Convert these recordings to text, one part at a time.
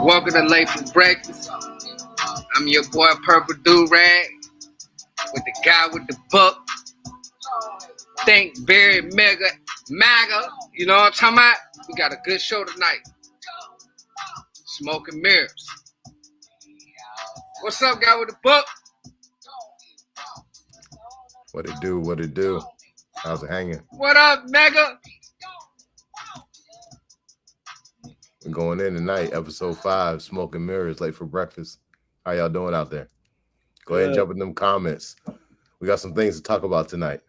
Welcome to Late for Breakfast. I'm your boy Purple Do-Rag with the guy with the book. Think very mega MAGA. You know what I'm talking about? We got a good show tonight. Smoke and Mirrors. What's up, guy with the book? What it do? What it do? How's it hanging? What up, Mega? We're going in tonight, episode 5, Smoke and Mirrors, Late for Breakfast. How y'all doing out there? Go ahead and jump in them comments. We got some things to talk about tonight.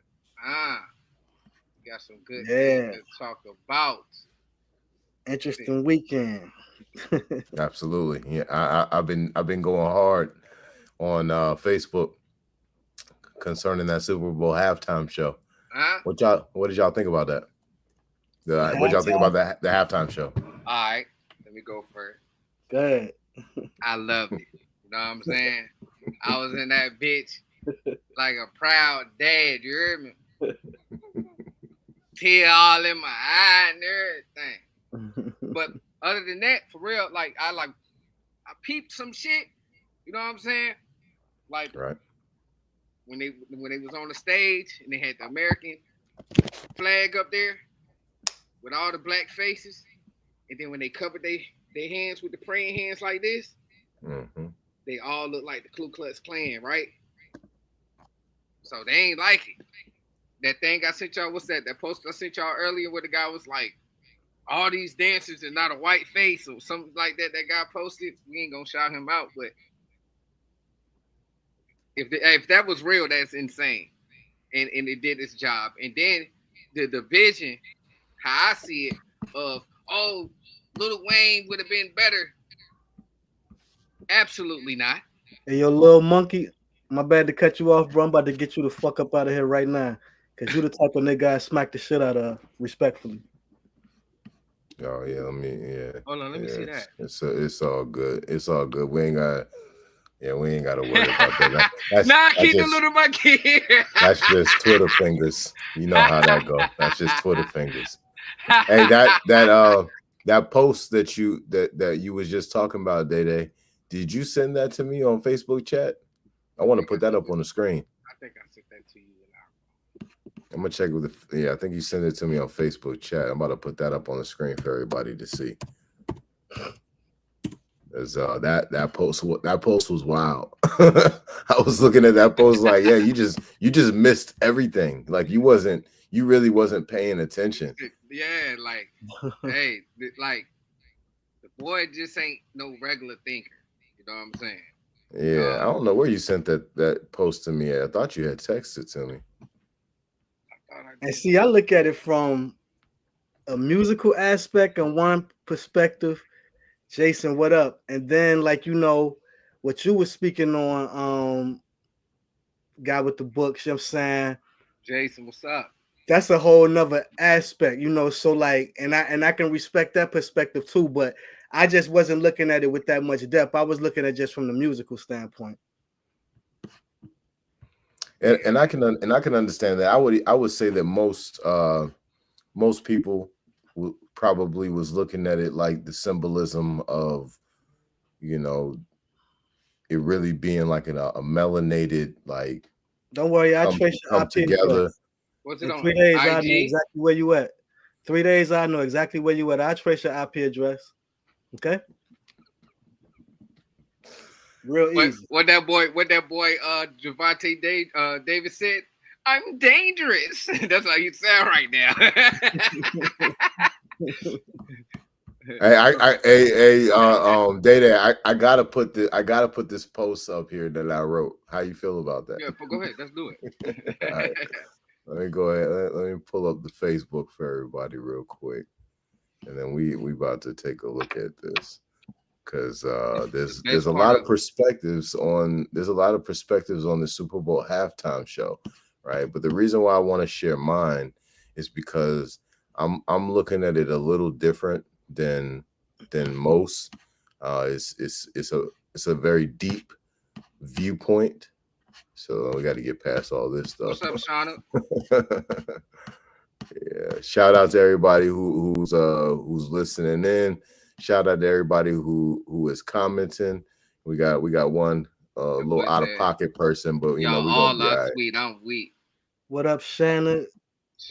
We got some good things to talk about. Interesting weekend. Absolutely. Yeah, I've been going hard on Facebook concerning that Super Bowl halftime show. What did y'all think about that? What y'all think about the halftime show? All right, let me go first. Go ahead. I loved it. You know what I'm saying? I was in that bitch like a proud dad. You heard me? Tear all in my eye and everything. But other than that, for real, like I peeped some shit. You know what I'm saying? Like right. when they was on the stage and they had the American flag up there with all the black faces, and then when they covered their hands with the praying hands like this, they all look like the Ku Klux Klan, right? So they ain't like it. That thing I sent y'all, what's that? That post I sent y'all earlier where the guy was like, all these dancers are not a white face or something like that. That guy posted. We ain't gonna shout him out, but if that was real, that's insane. And it did its job. And then the division, how I see it, of Lil Wayne would have been better. Absolutely not. Hey, yo, little monkey, my bad to cut you off, bro. I'm about to get you the fuck up out of here right now. Because you the type of nigga I smack the shit out of, respectfully. Oh, yeah, Hold on, let me see that. It's all good. It's all good. We ain't got to worry about that. Keep the little monkey here. That's just Twitter fingers. You know how that goes. That's just Twitter fingers. Hey, that post that you was just talking about, Day, did you send that to me on Facebook chat? I want to put that up on the screen. I think I sent that to you. I'm gonna check with I think you sent it to me on Facebook chat. I'm about to put that up on the screen for everybody to see. As that post was wild. I was looking at that post like, yeah, you just missed everything. Like you really wasn't paying attention. Yeah, like, hey, like the boy just ain't no regular thinker. You know what I'm saying? Yeah, I don't know where you sent that post to me. I thought you had texted to me. And see, I look at it from a musical aspect and one perspective. Jason, what up? And then, like, what you were speaking on, Guy with the Books, you know what I'm saying? Jason, what's up? That's a whole nother aspect, so like, and I can respect that perspective too, but I just wasn't looking at it with that much depth. I was looking at just from the musical standpoint. And I can understand that. I would say that most people probably was looking at it like the symbolism of, it really being like a melanated, like. Don't worry, I'll trace your IP together. What's it on? 3 days, IG? I know exactly where you at. 3 days, I know exactly where you at. I'll trace your IP address. Okay. Real easy. What that boy, Javante David said, I'm dangerous. That's how you sound right now. Day, I gotta put this post up here that I wrote. How you feel about that? Yeah, go ahead. Let's do it. All right. Let me go ahead. Let me pull up the Facebook for everybody real quick, and then we about to take a look at this. Because there's a lot of perspectives on the Super Bowl halftime show, right? But the reason why I want to share mine is because I'm looking at it a little different than most. It's a very deep viewpoint. So we got to get past all this stuff. What's up, Shauna? Yeah. Shout out to everybody who's listening in. Shout out to everybody who is commenting. We got one little out of pocket person, but you know y'all we're all gonna be are all right. sweet. I'm weak. What up, Shannon?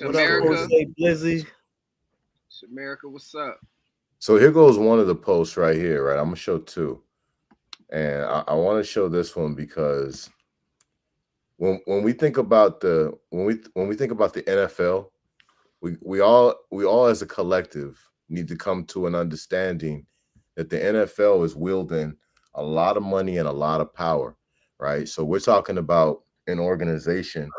What up, Shamerica? Jose Blizzy? Shamerica, what's up? So here goes one of the posts right here, right? I'm gonna show two. And I want to show this one because when we think about the when we think about the NFL, we all as a collective need to come to an understanding that the NFL is wielding a lot of money and a lot of power, right? So we're talking about an organization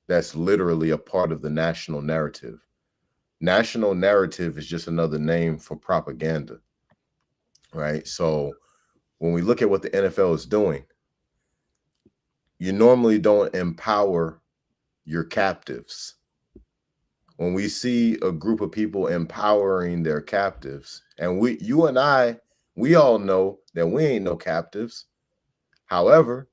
that's literally a part of the national narrative. National narrative is just another name for propaganda, right? So when we look at what the NFL is doing, you normally don't empower your captives. When we see a group of people empowering their captives, and you and I, we all know that we ain't no captives. However,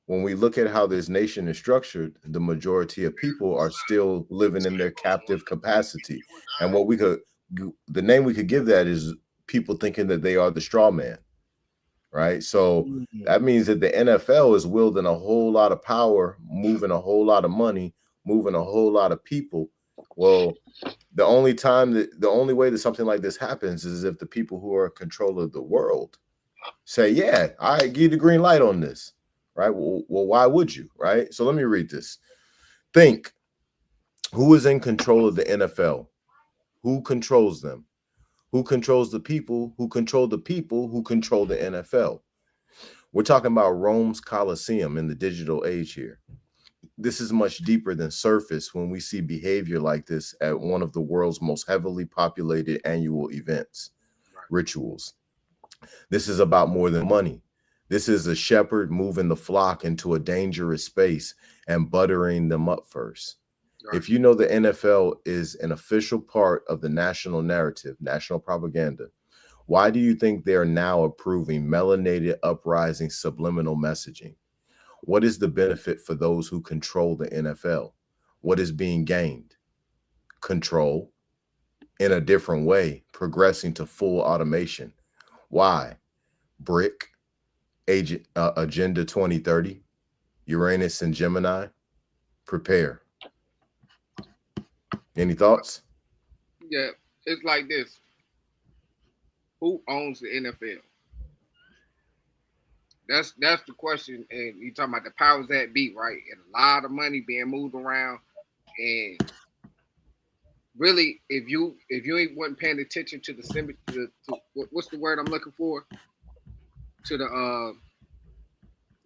when we look at how this nation is structured, the majority of people are still living in their captive capacity. And the name we could give that is people thinking that they are the straw man, right? So that means that the NFL is wielding a whole lot of power, moving a whole lot of money, moving a whole lot of people. Well, the only way that something like this happens is if the people who are in control of the world say, yeah, I give you the green light on this, right? Well, why would you, right? So let me read this. Think, who is in control of the NFL? Who controls them? Who controls the people? Who control the people who control the NFL? We're talking about Rome's Colosseum in the digital age here. This is much deeper than surface when we see behavior like this at one of the world's most heavily populated annual events, rituals. This is about more than money. This is a shepherd moving the flock into a dangerous space and buttering them up first. Right. If you know the NFL is an official part of the national narrative, national propaganda, why do you think they're now approving melanated uprising subliminal messaging? What is the benefit for those who control the NFL? What is being gained? Control in a different way, progressing to full automation. Why? BRIC, Agenda 2030, Uranus and Gemini, prepare. Any thoughts? Yeah, it's like this. Who owns the NFL? That's the question. And you talking about the powers that be, right? And a lot of money being moved around. And really, if you wasn't paying attention to the symbol, what's the word I'm looking for? To the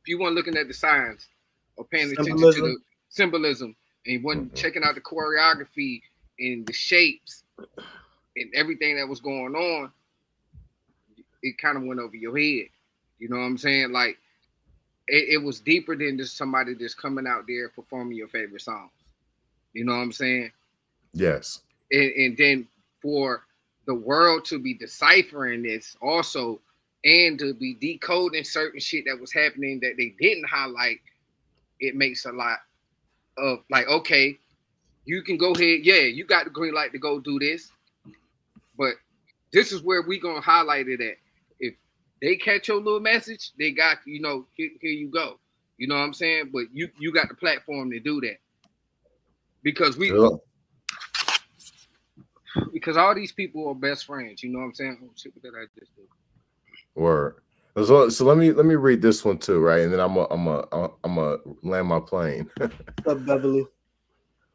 if you weren't looking at the signs or paying attention to the symbolism, and you wasn't checking out the choreography and the shapes and everything that was going on, it kind of went over your head. You know what I'm saying? Like it was deeper than just somebody just coming out there performing your favorite songs. You know what I'm saying? Yes. And then for the world to be deciphering this also, and to be decoding certain shit that was happening that they didn't highlight, it makes a lot of like, okay, you can go ahead. Yeah, you got the green light to go do this. But this is where we going to highlight it at. If they catch your little message, they got, here you go. You know what I'm saying? But you got the platform to do that. Because because all these people are best friends. You know what I'm saying? Oh, shit, what did I just do? Word. So let me read this one too, right? And then I'm gonna land my plane. What's up, Beverly?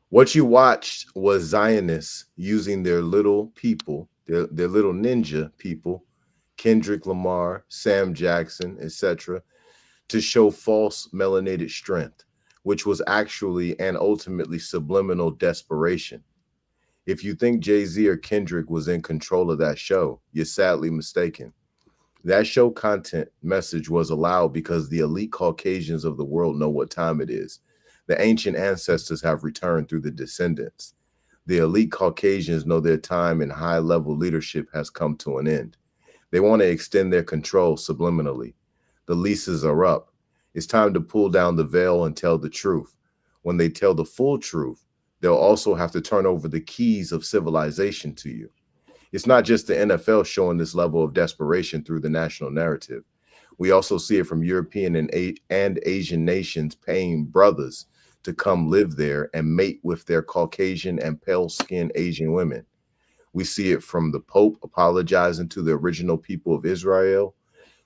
What you watched was Zionists using their little people, their little ninja people, Kendrick Lamar, Sam Jackson, etc., to show false melanated strength, which was actually and ultimately subliminal desperation. If you think Jay-Z or Kendrick was in control of that show, you're sadly mistaken. That show content message was allowed because the elite Caucasians of the world know what time it is. The ancient ancestors have returned through the descendants. The elite Caucasians know their time in high-level leadership has come to an end. They want to extend their control subliminally. The leases are up. It's time to pull down the veil and tell the truth. When they tell the full truth, they'll also have to turn over the keys of civilization to you. It's not just the NFL showing this level of desperation through the national narrative. We also see it from European and Asian nations paying brothers to come live there and mate with their Caucasian and pale-skinned Asian women. We see it from the Pope apologizing to the original people of Israel.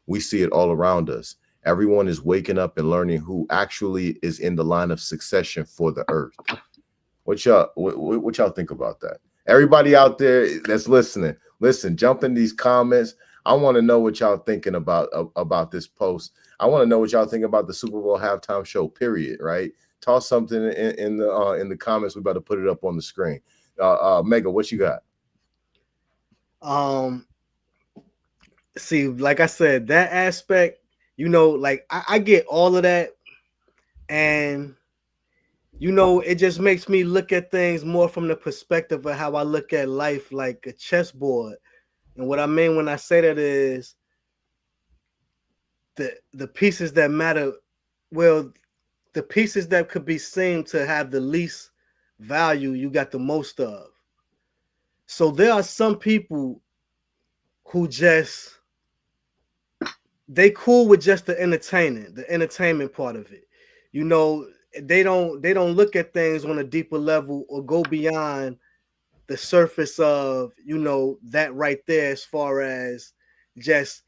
We see it all around us. Everyone is waking up and learning who actually is in the line of succession for the earth. What y'all think about that? Everybody out there that's listening, listen, jump in these comments. I want to know what y'all thinking about this post. I want to know what y'all think about the Super Bowl halftime show, period, right? Toss something in the comments. We about to put it up on the screen. Mega, what you got? See, like I said, that aspect, you know, like I get all of that, and you know, it just makes me look at things more from the perspective of how I look at life, like a chessboard. And what I mean when I say that is the pieces that matter, well, the pieces that could be seen to have the least value, you got the most of. So there are some people who just, they cool with just the entertainment part of it. You know, they don't look at things on a deeper level or go beyond the surface of, you know, that right there, as far as just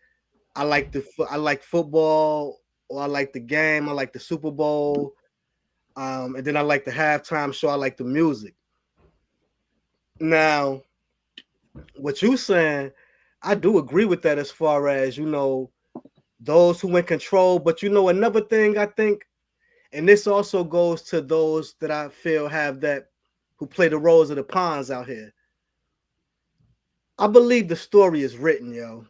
I like football, or I like the game, I like the Super Bowl, and then I like the halftime show, I like the music. Now, what you saying, I do agree with that, as far as, you know, those who in control. But you know, another thing I think, and this also goes to those that I feel have that, who play the roles of the pawns out here. I believe the story is written, yo.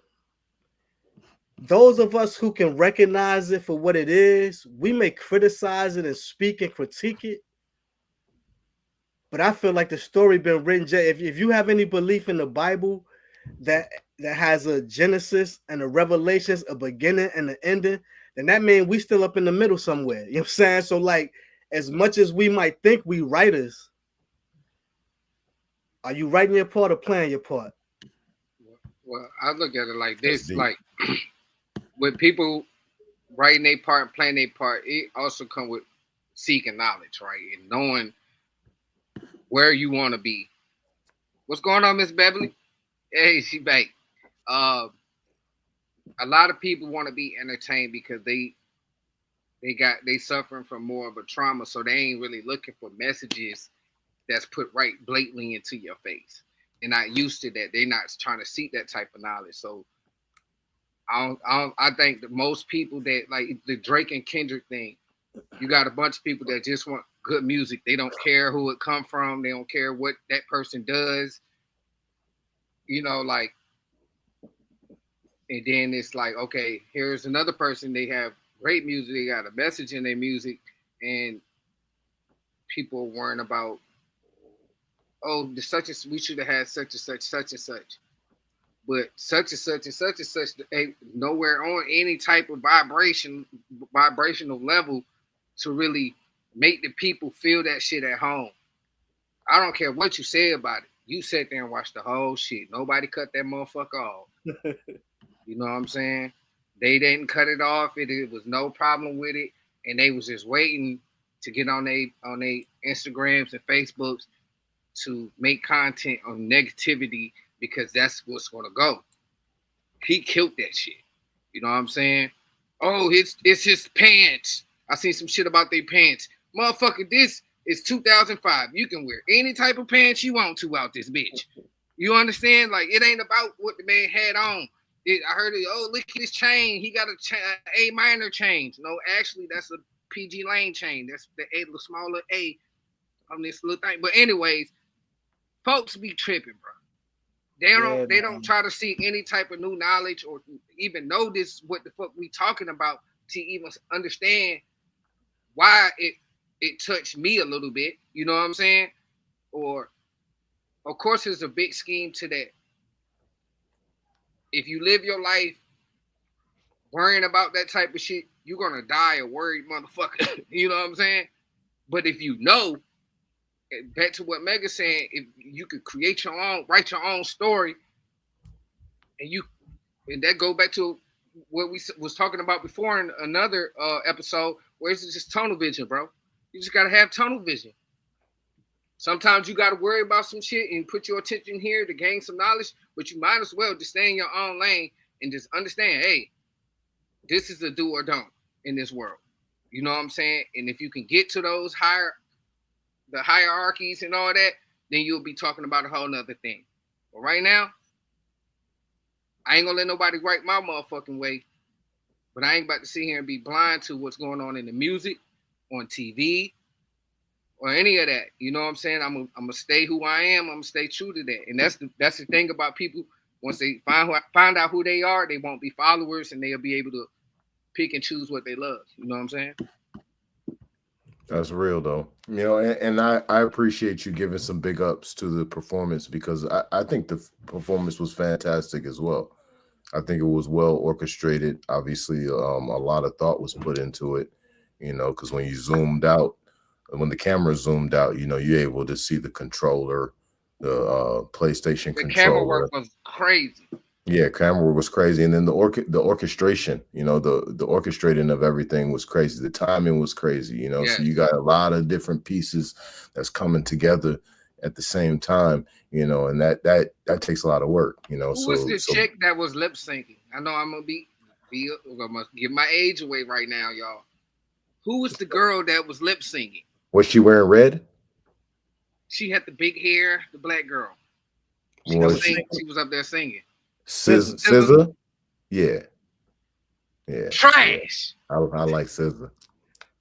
Those of us who can recognize it for what it is, we may criticize it and speak and critique it, but I feel like the story been written. If you have any belief in the Bible that has a Genesis and a Revelations, a beginning and an ending, then that means we still up in the middle somewhere. You know what I'm saying? So like, as much as we might think we writers, are you writing your part or playing your part? Well, I look at it like this, like with people writing their part, playing their part, it also comes with seeking knowledge, right? And knowing where you want to be. What's going on, Miss Beverly? Hey, she back. A lot of people want to be entertained because they suffering from more of a trauma, so they ain't really looking for messages that's put right blatantly into your face. They're not used to that. They're not trying to seek that type of knowledge. So I think that most people that like the Drake and Kendrick thing, you got a bunch of people that just want good music. They don't care who it come from. They don't care what that person does. You know, like, and then it's like, okay, here's another person. They have great music. They got a message in their music, and people are worrying about, oh, we should have had such and such. But such and such and such and such ain't nowhere on any type of vibrational level to really make the people feel that shit at home. I don't care what you say about it. You sat there and watched the whole shit. Nobody cut that motherfucker off. You know what I'm saying? They didn't cut it off. It was no problem with it. And they was just waiting to get on they Instagrams and Facebooks to make content on negativity, because that's what's gonna go. He killed that shit. You know what I'm saying? Oh, it's his pants. I seen some shit about their pants. Motherfucker, this is 2005. You can wear any type of pants you want to out this bitch. You understand? Like, it ain't about what the man had on. I heard it, oh, look at his chain. He got a minor chain. No, actually, that's a PG Lane chain. That's the smaller A on this little thing. But anyways, folks be tripping, bro. They don't try to seek any type of new knowledge or even know this, what the fuck we talking about, to even understand why it touched me a little bit. You know what I'm saying? Or, of course, there's a big scheme to that. If you live your life worrying about that type of shit, you're gonna die a worried motherfucker. You know what I'm saying? But if you know back to what Mega's saying, if you could create your own, write your own story, and that go back to what we was talking about before in another episode, where it's just tunnel vision, bro. You just gotta have tunnel vision. Sometimes you gotta worry about some shit and put your attention here to gain some knowledge, but you might as well just stay in your own lane and just understand, hey, this is a do or don't in this world. You know what I'm saying? And if you can get to those the hierarchies and all that, then you'll be talking about a whole nother thing. But right now, I ain't gonna let nobody write my motherfucking way. But I ain't about to sit here and be blind to what's going on in the music, on TV, or any of that. You know what I'm saying? I'm gonna stay who I am. I'm gonna stay true to that. And that's the thing about people. Once they find out who they are, they won't be followers, and they'll be able to pick and choose what they love. You know what I'm saying? That's real though. You know, and I appreciate you giving some big ups to the performance, because I think the performance was fantastic as well. I think it was well orchestrated. Obviously, a lot of thought was put into it, you know, because when the camera zoomed out, you know, you're able to see the controller, the PlayStation controller. The camera work was crazy. Yeah, camera work was crazy. And then the orchestration, you know, the orchestrating of everything was crazy. The timing was crazy, you know. Yes. So you got a lot of different pieces that's coming together at the same time, you know, and that takes a lot of work, you know. Who was the chick that was lip syncing? I know I'm gonna I must give my age away right now, y'all. Who was the girl that was lip syncing? Was she wearing red? She had the big hair, the black girl. She was up there singing. SZA? Yeah. Trash. Yeah. I like SZA.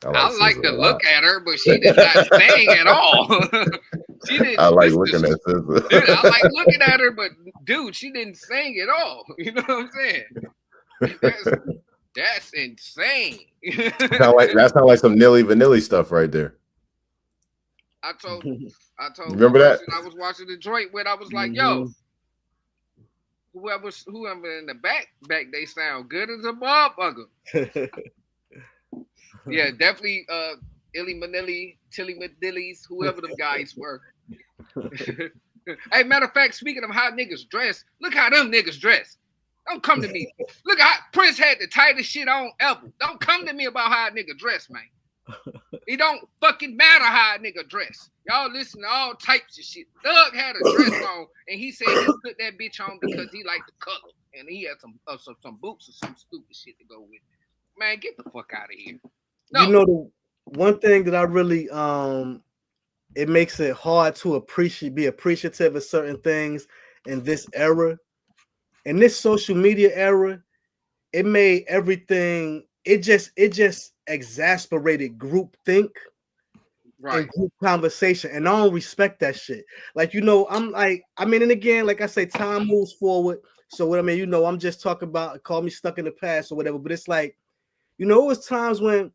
I like to look at her, but she did not sing at all. She didn't. I like looking at SZA. Dude, I like looking at her, but dude, she didn't sing at all. You know what I'm saying? That's insane. That's not like some Nilly Vanilli stuff right there. I told. Remember that? I was watching the joint when I was like, "Yo, whoever in the back, they sound good as a motherfucker." Yeah, definitely. Illy Manilli, Tilly Madillies, whoever them guys were. Hey, matter of fact, speaking of how niggas dress, look how them niggas dress. Don't come to me. Look how Prince had the tightest shit on ever. Don't come to me about how a nigga dress, man. It don't fucking matter how a nigga dress. Y'all listen to all types of shit. Thug had a dress on, and he said he put that bitch on because he liked the color, and he had some boots or some stupid shit to go with. Man, get the fuck out of here. No. You know, the one thing that I really it makes it hard to be appreciative of certain things in this era. In this social media era, it made everything, it just exasperated group think, right, and group conversation. And I don't respect that shit. Like, you know, and again, like I say, time moves forward. So what I mean, you know, I'm just talking about, call me stuck in the past or whatever, but it's like, you know, it was times when,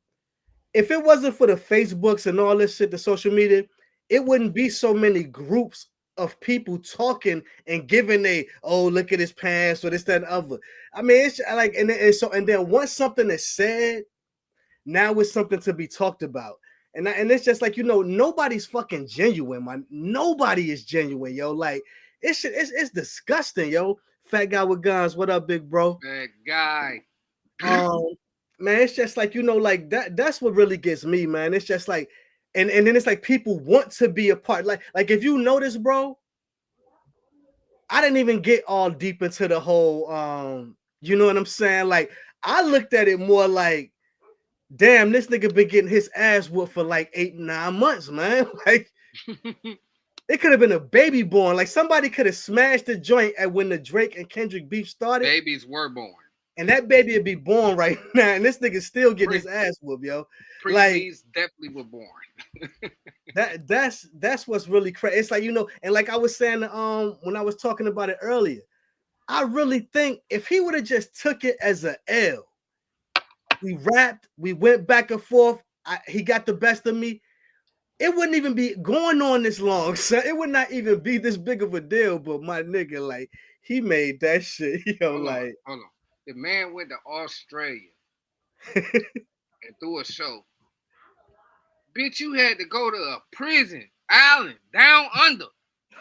if it wasn't for the Facebooks and all this shit, the social media, it wouldn't be so many groups of people talking and giving look at his pants or this, that, and other. I mean, it's like, and then once something is said, now it's something to be talked about. And it's just like, you know, nobody's fucking genuine, man. Nobody is genuine, yo. Like, it's disgusting, yo. Fat guy with guns. What up, big bro? Fat guy. Man, it's just like, you know, like that's what really gets me, man. It's just like, and then it's like people want to be a part. Like if you notice, bro, I didn't even get all deep into the whole you know what I'm saying? Like, I looked at it more like, damn, this nigga been getting his ass whooped for like 8-9 months, man. Like, it could have been a baby born. Like, somebody could have smashed the joint at when the Drake and Kendrick beef started. Babies were born. And that baby would be born right now, and this nigga still getting his ass whooped, yo. Like, definitely were born. that's what's really crazy. It's like, you know, and like I was saying, when I was talking about it earlier, I really think if he would have just took it as a L, we rapped, we went back and forth, he got the best of me, it wouldn't even be going on this long, so it would not even be this big of a deal. But my nigga, like, he made that shit, yo. Hold on. The man went to Australia and threw a show. Bitch, you had to go to a prison Island, down under.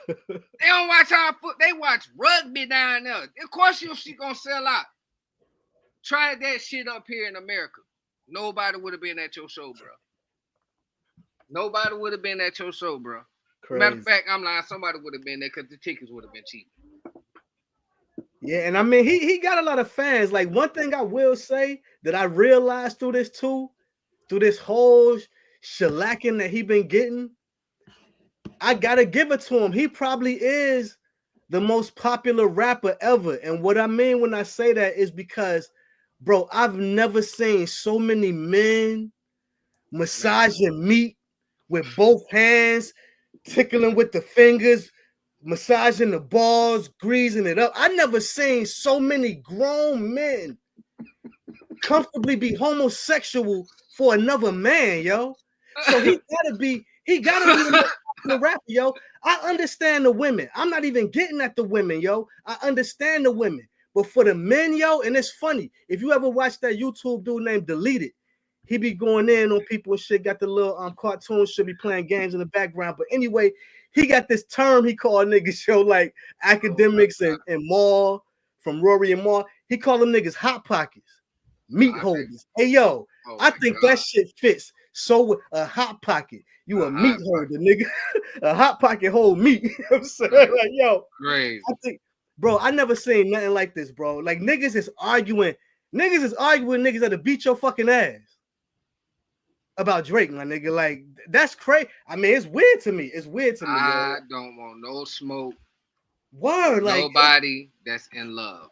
They don't watch our foot. They watch rugby down there. Of course, your shit gonna sell out. Try that shit up here in America. Nobody would have been at your show, bro. Nobody would have been at your show, bro. Crazy. Matter of fact, I'm lying. Somebody would have been there because the tickets would have been cheap. Yeah, and I mean, he got a lot of fans. Like, one thing I will say that I realized through this too, through this whole shellacking that he been getting, I gotta give it to him. He probably is the most popular rapper ever. And what I mean when I say that is because, bro, I've never seen so many men massaging meat with both hands, tickling with the fingers, massaging the balls, greasing it up. I never seen so many grown men comfortably be homosexual for another man, yo. So he gotta be the rapper, yo. I understand the women. I'm not even getting at the women, yo. I understand the women. But for the men, yo, and it's funny. If you ever watch that YouTube dude named Deleted, he be going in on people and shit, got the little cartoons, should be playing games in the background. But anyway, he got this term he called niggas, yo, like academics and Maul, from Rory and Maul. He called them niggas hot pockets, meat holders. Hey, yo, I think that shit fits. So a hot pocket, you a meat holder, nigga. A hot pocket hold meat. You know what I'm saying? Like, yo, great. I think, bro, I never seen nothing like this, bro. Like, niggas is arguing niggas that'll beat your fucking ass about Drake, my nigga. Like, that's crazy. I mean, it's weird to me. I don't want no smoke. Word, like nobody that's in love.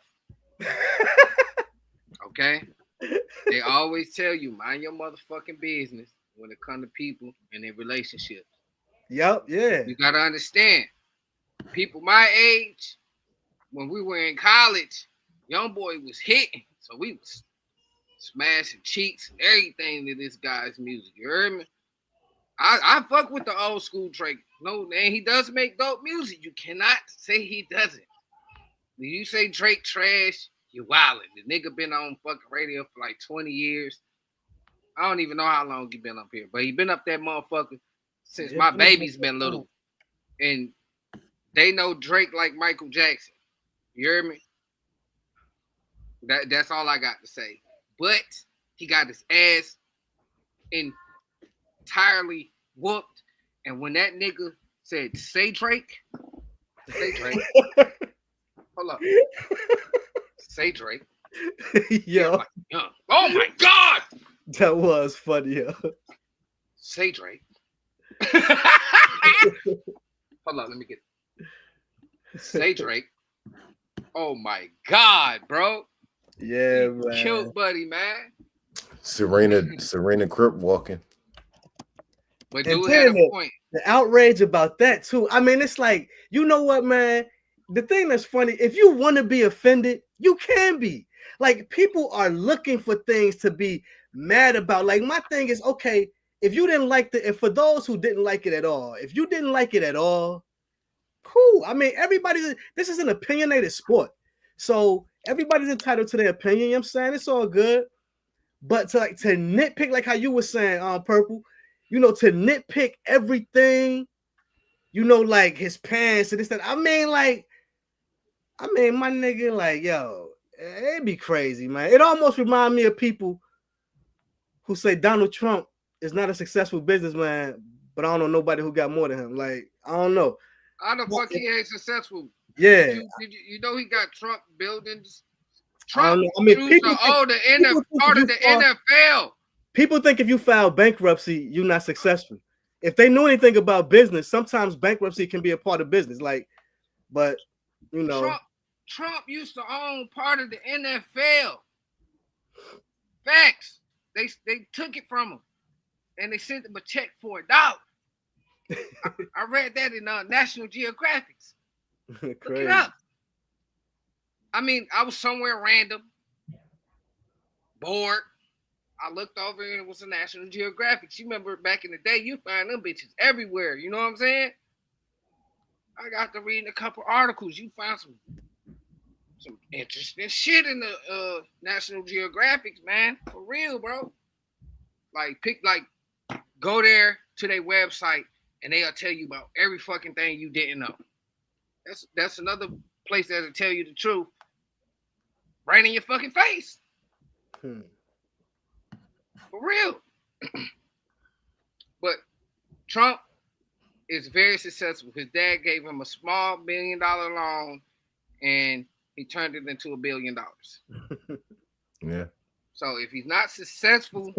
Okay? They always tell you, mind your motherfucking business when it comes to people and their relationships. Yep, yeah. You gotta understand, people my age, when we were in college, young boy was hitting, so we was smashing cheeks and everything to this guy's music. You heard me? I fuck with the old school Drake. No, man, he does make dope music. You cannot say he doesn't. When you say Drake trash, you wildin'. The nigga been on fucking radio for like 20 years. I don't even know how long he been up here, but he been up that motherfucker since my baby's been little. And they know Drake like Michael Jackson. You hear me? That's all I got to say. But he got his ass entirely whooped. And when that nigga said, say Drake. Hold up. Say Drake. Yo. Like, oh my God. That was funny, yo. Say Drake. Hold on, let me get it. Say Drake. Oh my God, bro. Yeah, man. Killed Buddy, man. Serena Crip walking. But dude had a point. The outrage about that too. I mean, it's like, you know what, man? The thing that's funny, if you want to be offended, you can be. Like, people are looking for things to be mad about. Like, my thing is, okay, if you didn't like and for those who didn't like it at all, if you didn't like it at all, cool. I mean, this is an opinionated sport. So everybody's entitled to their opinion. You know what I'm saying? It's all good. But to nitpick, like how you were saying, Purple, you know, to nitpick everything, you know, like his pants and this, that. I mean, my nigga, like, yo, it'd be crazy, man. It almost reminds me of people who say Donald Trump is not a successful businessman, but I don't know nobody who got more than him. Like, I don't know. How the fuck he ain't successful? Yeah. You know he got Trump buildings. Trump people part of the NFL. People think if you file bankruptcy, you're not successful. If they know anything about business, sometimes bankruptcy can be a part of business. Like, but you know, Trump used to own part of the NFL. Facts. They took it from him, and they sent him a check for $1. I read that in National Geographics. Look it up. I mean, I was somewhere random, bored. I looked over and it was a National Geographic. You remember back in the day, you find them bitches everywhere. You know what I'm saying? I got to reading a couple articles. You find some interesting shit in the National Geographics, man. For real, bro. Go there to their website and they'll tell you about every fucking thing you didn't know. That's another place that'll tell you the truth right in your fucking face. For real. But Trump is very successful. His dad gave him a small $1 million loan, and he turned it into $1 billion. Yeah. So if he's not successful,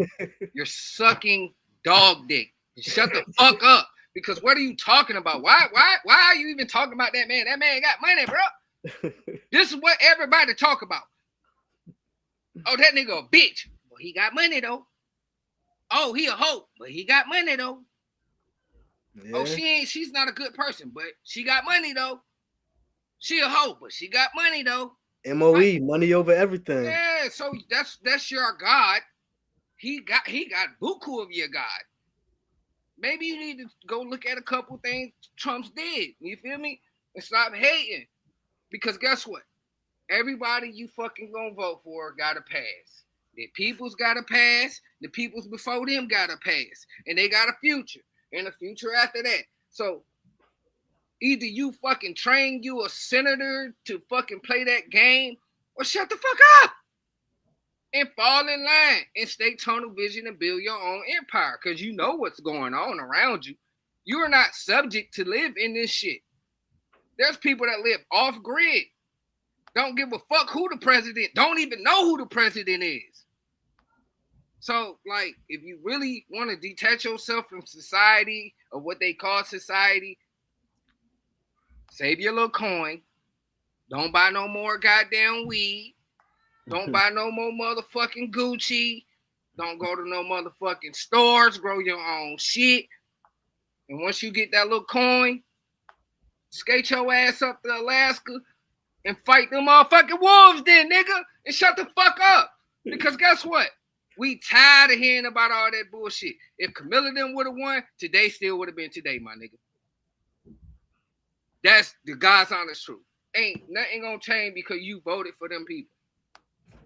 you're sucking dog dick. Shut the fuck up. Because what are you talking about? Why are you even talking about that man? That man got money, bro. This is what everybody talk about. Oh, that nigga a bitch. Well, he got money though. Oh, he a hoe, but he got money though. Yeah. Oh, she's not a good person, but she got money though. She a hoe, but she got money though. MOE, right? Money over everything. Yeah, so that's your God. He got buku of your God. Maybe you need to go look at a couple things Trump's did. You feel me? And stop hating. Because guess what? Everybody you fucking gonna vote for gotta pass. The people's gotta pass. The people's before them gotta pass. And they got a future. And a future after that. So either you fucking train you a senator to fucking play that game, or shut the fuck up and fall in line and stay tunnel vision and build your own empire, because you know what's going on around you. You are not subject to live in this shit. There's people that live off grid. Don't give a fuck who the president, don't even know who the president is. So, like, if you really want to detach yourself from society, or what they call society, save your little coin. Don't buy no more goddamn weed. Don't buy no more motherfucking Gucci. Don't go to no motherfucking stores. Grow your own shit. And once you get that little coin, skate your ass up to Alaska and fight them motherfucking wolves then, nigga. And shut the fuck up. Because guess what? We tired of hearing about all that bullshit. If Camilla them would have won, today still would have been today, my nigga. That's the God's honest truth. Ain't nothing gonna change because you voted for them people.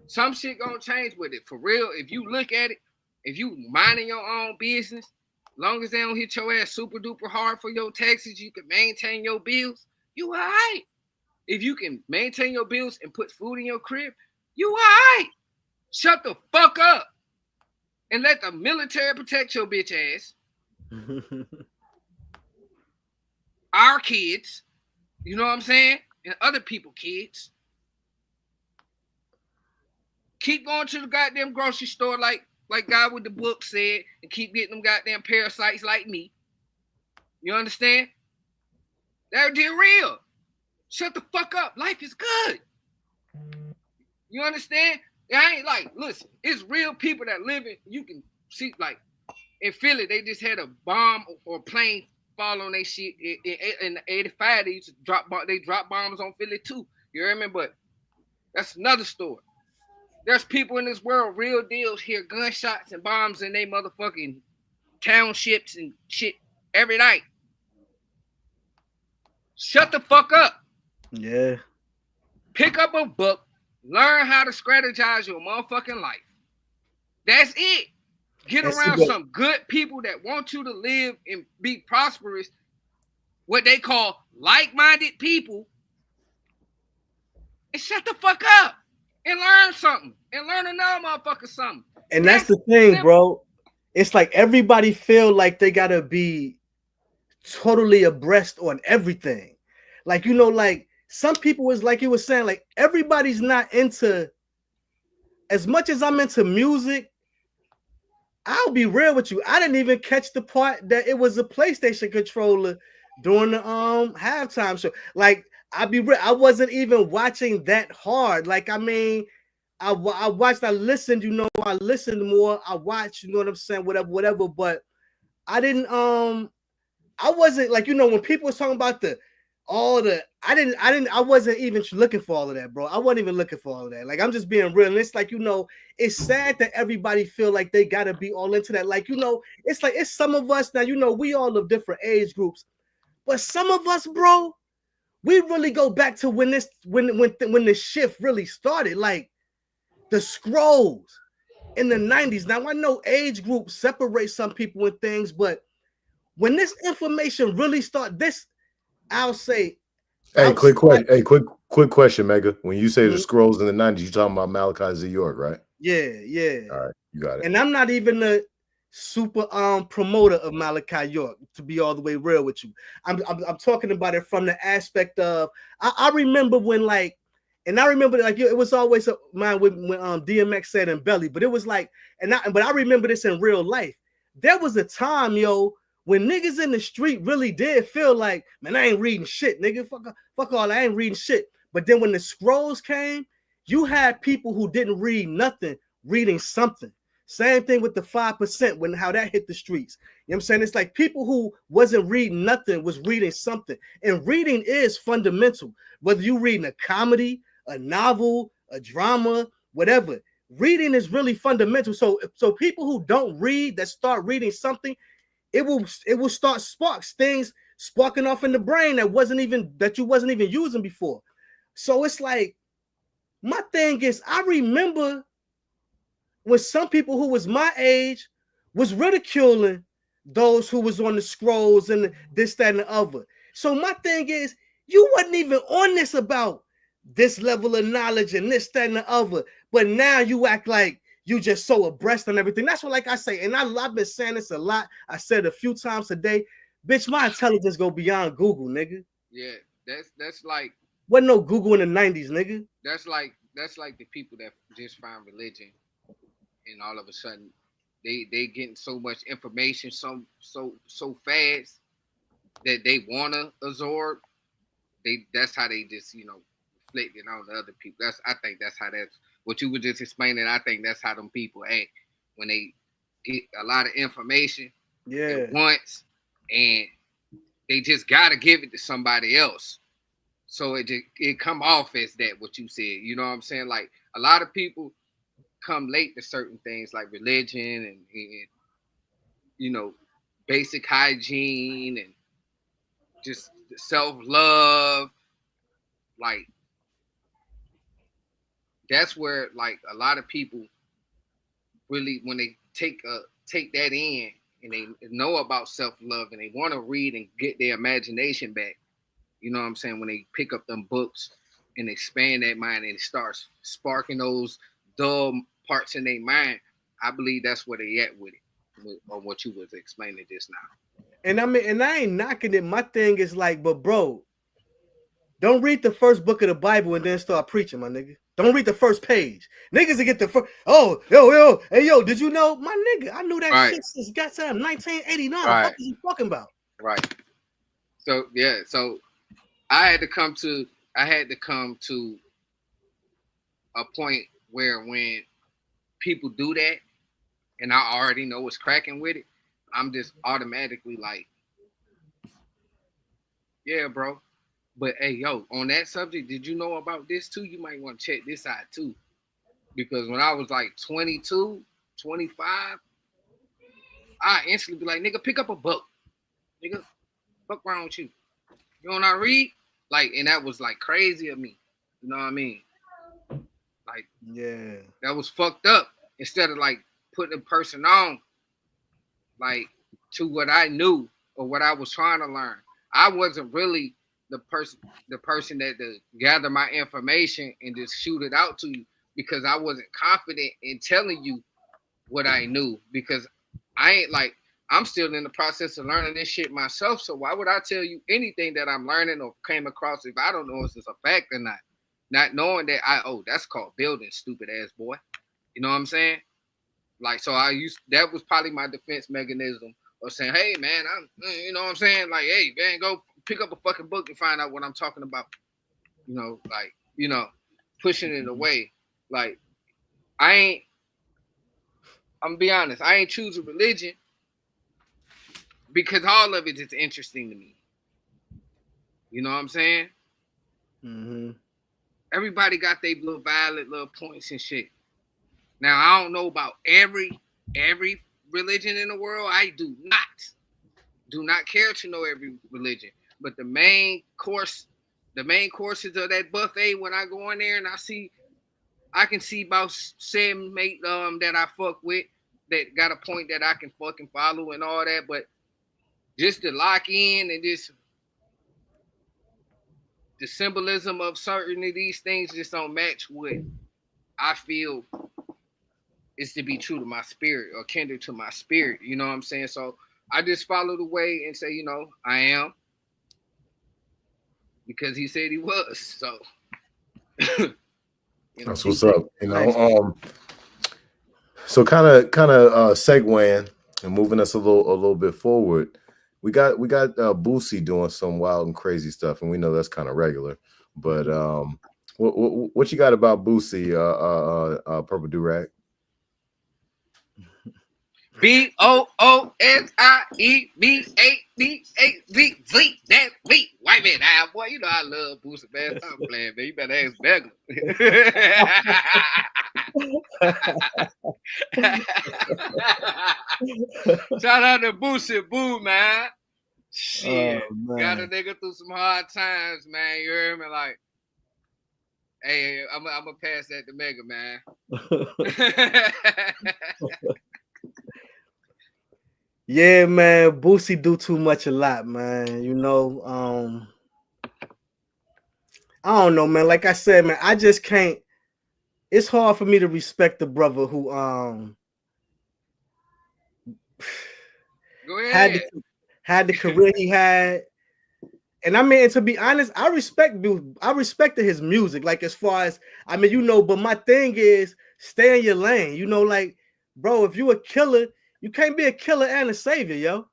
Some shit gonna change with it. For real, if you look at it, if you minding your own business, long as they don't hit your ass super duper hard for your taxes, you can maintain your bills, you all right. If you can maintain your bills and put food in your crib, you all right. Shut the fuck up and let the military protect your bitch ass. Our kids, you know what I'm saying? And other people's kids. Keep going to the goddamn grocery store like Guy Wit Da Books said, and keep getting them goddamn parasites like me. You understand? They're real. Shut the fuck up. Life is good. You understand? I ain't like, listen, it's real people that live in, you can see, like, in Philly, they just had a bomb or plane fall on their shit. In 85, they used to drop bombs on Philly too. You hear me? But that's another story. There's people in this world, real deals, hear gunshots and bombs in they motherfucking townships and shit every night. Shut the fuck up. Yeah. Pick up a book. Learn how to strategize your motherfucking life. That's it. Get around some good people that want you to live and be prosperous. What they call like-minded people. And shut the fuck up. And learn something. And learn another motherfucker something. And that's the thing, bro. It's like everybody feel like they gotta be totally abreast on everything. Like, you know, like some people is like you were saying, like everybody's not into, as much as I'm into music, I'll be real with you. I didn't even catch the part that it was a PlayStation controller during the halftime show. Like, I'll be real, I wasn't even watching that hard. Like, I mean, I watched, I listened, you know, I listened more, I watched, you know what I'm saying, whatever, but I didn't, I wasn't like, you know, when people was talking about I wasn't even looking for all of that, bro. I wasn't even looking for all of that. Like, I'm just being real. And it's like, you know, it's sad that everybody feel like they got to be all into that. Like, you know, it's like, it's some of us now, you know, we all of different age groups, but some of us, bro, we really go back to when the shift really started, like the scrolls in the 90s. Now, I know age groups separate some people with things, but when this information really start, this I'll say. Hey, quick question. Hey, quick question, Mega. When you say the scrolls in the 90s, you talking about Malachi Z. York, right? Yeah. All right, you got it. And I'm not even a super promoter of Malachi York, to be all the way real with you. I'm talking about it from the aspect of I remember when like, and I remember like it was always a mind when DMX said in Belly, but it was like, but I remember this in real life. There was a time, when niggas in the street really did feel like, man, I ain't reading shit, nigga. Fuck all, I ain't reading shit. But then when the scrolls came, you had people who didn't read nothing reading something. Same thing with the 5% when how that hit the streets. You know what I'm saying? It's like people who wasn't reading nothing was reading something. And reading is fundamental. Whether you reading a comedy, a novel, a drama, whatever. Reading is really fundamental. So people who don't read that start reading something, it will start things sparking off in the brain that you wasn't even using before. So it's like, my thing is, I remember when some people who was my age was ridiculing those who was on the scrolls and this, that, and the other. So my thing is, you wasn't even on this about this level of knowledge and this, that, and the other. But now you act like you just so abreast on everything. That's what, like I say, and I've been saying this a lot. I said a few times a day, bitch, my intelligence go beyond Google, nigga. Yeah, that's like wasn't no Google in the 90s, nigga. That's like the people that just find religion, and all of a sudden they getting so much information so fast that they wanna absorb. That's how they just reflect it on the other people. I think that's how that's what you were just explaining. I think that's how them people act when they get a lot of information at once, and they just gotta give it to somebody else. So it come off as that what you said. You know what I'm saying? Like a lot of people come late to certain things like religion and basic hygiene and just self-love. Like that's where like a lot of people really, when they take that in and they know about self-love and they want to read and get their imagination back. You know what I'm saying? When they pick up them books and expand that mind and it starts sparking those dull parts in their mind, I believe that's where they at with it, or what you was explaining just now. And I mean, and I ain't knocking it. My thing is like, but bro, don't read the first book of the Bible and then start preaching, my nigga. Don't read the first page. Niggas will get the first. Oh, yo, did you know, my nigga? I knew that shit since goddamn 1989. Right. What are you talking about? Right. So yeah, so I had to come to a point where when people do that and I already know what's cracking with it, I'm just automatically like, yeah, bro. But hey, yo, on that subject, did you know about this too? You might want to check this out too. Because when I was like 22, 25, I instantly be like, nigga, pick up a book. Nigga, fuck wrong with you? You don't know how to read? Like, and that was like crazy of me. You know what I mean? Like, yeah, that was fucked up. Instead of like putting a person on, like, to what I knew or what I was trying to learn. I wasn't really the person that gather my information and just shoot it out to you, because I wasn't confident in telling you what I knew, because I'm still in the process of learning this shit myself. So why would I tell you anything that I'm learning or came across if I don't know if it's a fact or not? Not knowing that that's called building, stupid ass boy. You know what I'm saying? Like, so that was probably my defense mechanism of saying, hey man, you know what I'm saying? Like, hey man, go pick up a fucking book and find out what I'm talking about. Pushing it away. Like, I'm gonna be honest, I ain't choose a religion because all of it is interesting to me. You know what I'm saying? Mm-hmm. Everybody got their little valid little points and shit. Now, I don't know about every religion in the world. I do not care to know every religion. But the main courses of that buffet, when I go in there and I can see about 7 mate that I fuck with that got a point that I can fucking follow and all that. But just to lock in and just the symbolism of certain of these things just don't match what I feel is to be true to my spirit or kindred to my spirit. You know what I'm saying? So I just follow the way and say, you know, I am because he said he was. So you know, that's what's up. You know, so kind of segueing and moving us a little bit forward. We got Boosie doing some wild and crazy stuff, and we know that's kind of regular. But what you got about Boosie, Purple Durag? BOOSIEBADZ. That beat. White man, boy, you know I love Boosie, man. Stop playing, man. You better ask Beggar. Shout out to Boosie Boo, man. Shit. Man. Got a nigga through some hard times, man. You heard me? Like, hey, I'm gonna pass that to Mega, man. Yeah, man. Boosie do too much a lot, man. You know, I don't know, man. Like I said, man, I just can't. It's hard for me to respect the brother who Go ahead. had the career he had. And I mean, to be honest, I respected his music. Like, as far as, I mean, you know, but my thing is stay in your lane. You know, like, bro, if you a killer, you can't be a killer and a savior, yo.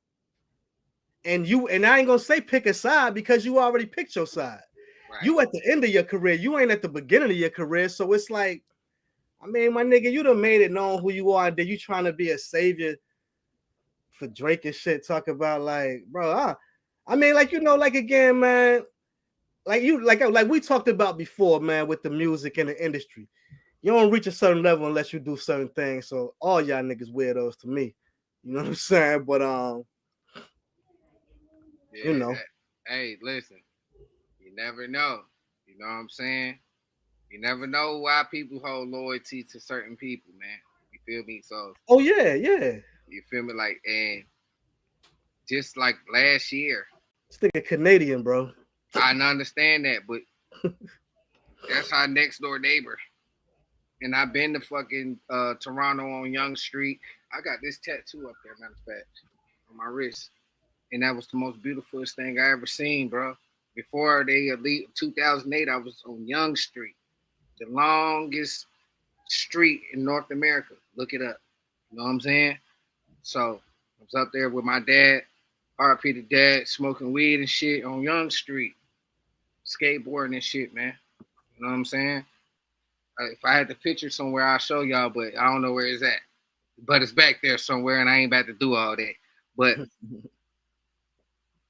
And I ain't gonna say pick a side because you already picked your side. Right. You at the end of your career, you ain't at the beginning of your career. So it's like, I mean, my nigga, you done made it known who you are. Then you trying to be a savior for Drake and shit. Talk about, like, bro, I mean, like, you know, like, again, man, like we talked about before, man, with the music and the industry. You don't reach a certain level unless you do certain things. So all y'all niggas weirdos to me. You know what I'm saying? But yeah, you know. Hey, listen, you never know. You know what I'm saying? You never know why people hold loyalty to certain people, man. You feel me? So yeah. You feel me? Like, and just like last year. This nigga Canadian, bro. I understand that, but that's our next door neighbor. And I've been to fucking Toronto on Yonge Street. I got this tattoo up there, matter of fact, on my wrist. And that was the most beautifulest thing I ever seen, bro. Before they 2008, I was on Yonge Street, the longest street in North America. Look it up. You know what I'm saying? So I was up there with my dad, RP the dad, smoking weed and shit on Yonge Street, skateboarding and shit, man. You know what I'm saying? If I had the picture somewhere, I'll show y'all, but I don't know where it's at. But it's back there somewhere, and I ain't about to do all that. But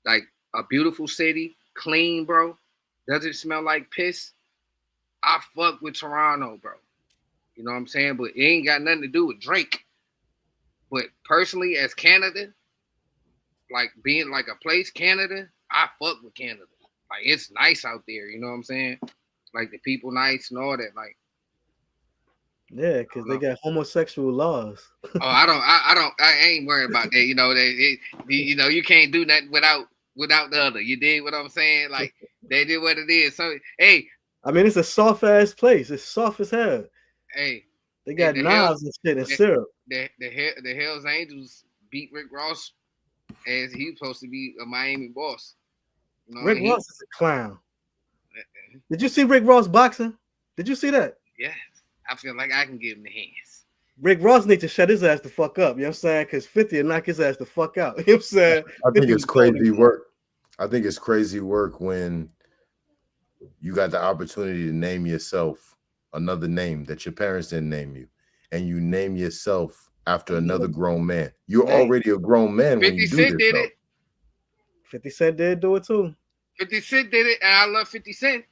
like a beautiful city, clean, bro. Does it smell like piss? I fuck with Toronto, bro. You know what I'm saying? But it ain't got nothing to do with Drake. But personally, as Canada, like being like a place, Canada, I fuck with Canada. Like, it's nice out there, you know what I'm saying? Like, the people nice and all that. Like, yeah, because they got homosexual laws. I ain't worried about that. You know, you know, you can't do nothing without the other. You dig what I'm saying? Like, they did what it is. So, hey. I mean, it's a soft ass place. It's soft as hell. Hey. They got knives and shit and syrup. The Hells Angels beat Rick Ross as he's supposed to be a Miami boss. You know, Rick Ross is a clown. Did you see Rick Ross boxing? Did you see that? Yeah. I feel like I can give him the hands. Rick Ross needs to shut his ass the fuck up. You know what I'm saying? Because 50 will knock his ass the fuck out. You know what I'm saying? I think it's crazy work. I think it's crazy work when you got the opportunity to name yourself another name that your parents didn't name you, and you name yourself after another grown man. You're already a grown man when you do this. 50 Cent did it. 50 Cent did do it too. 50 Cent did it, and I love 50 Cent.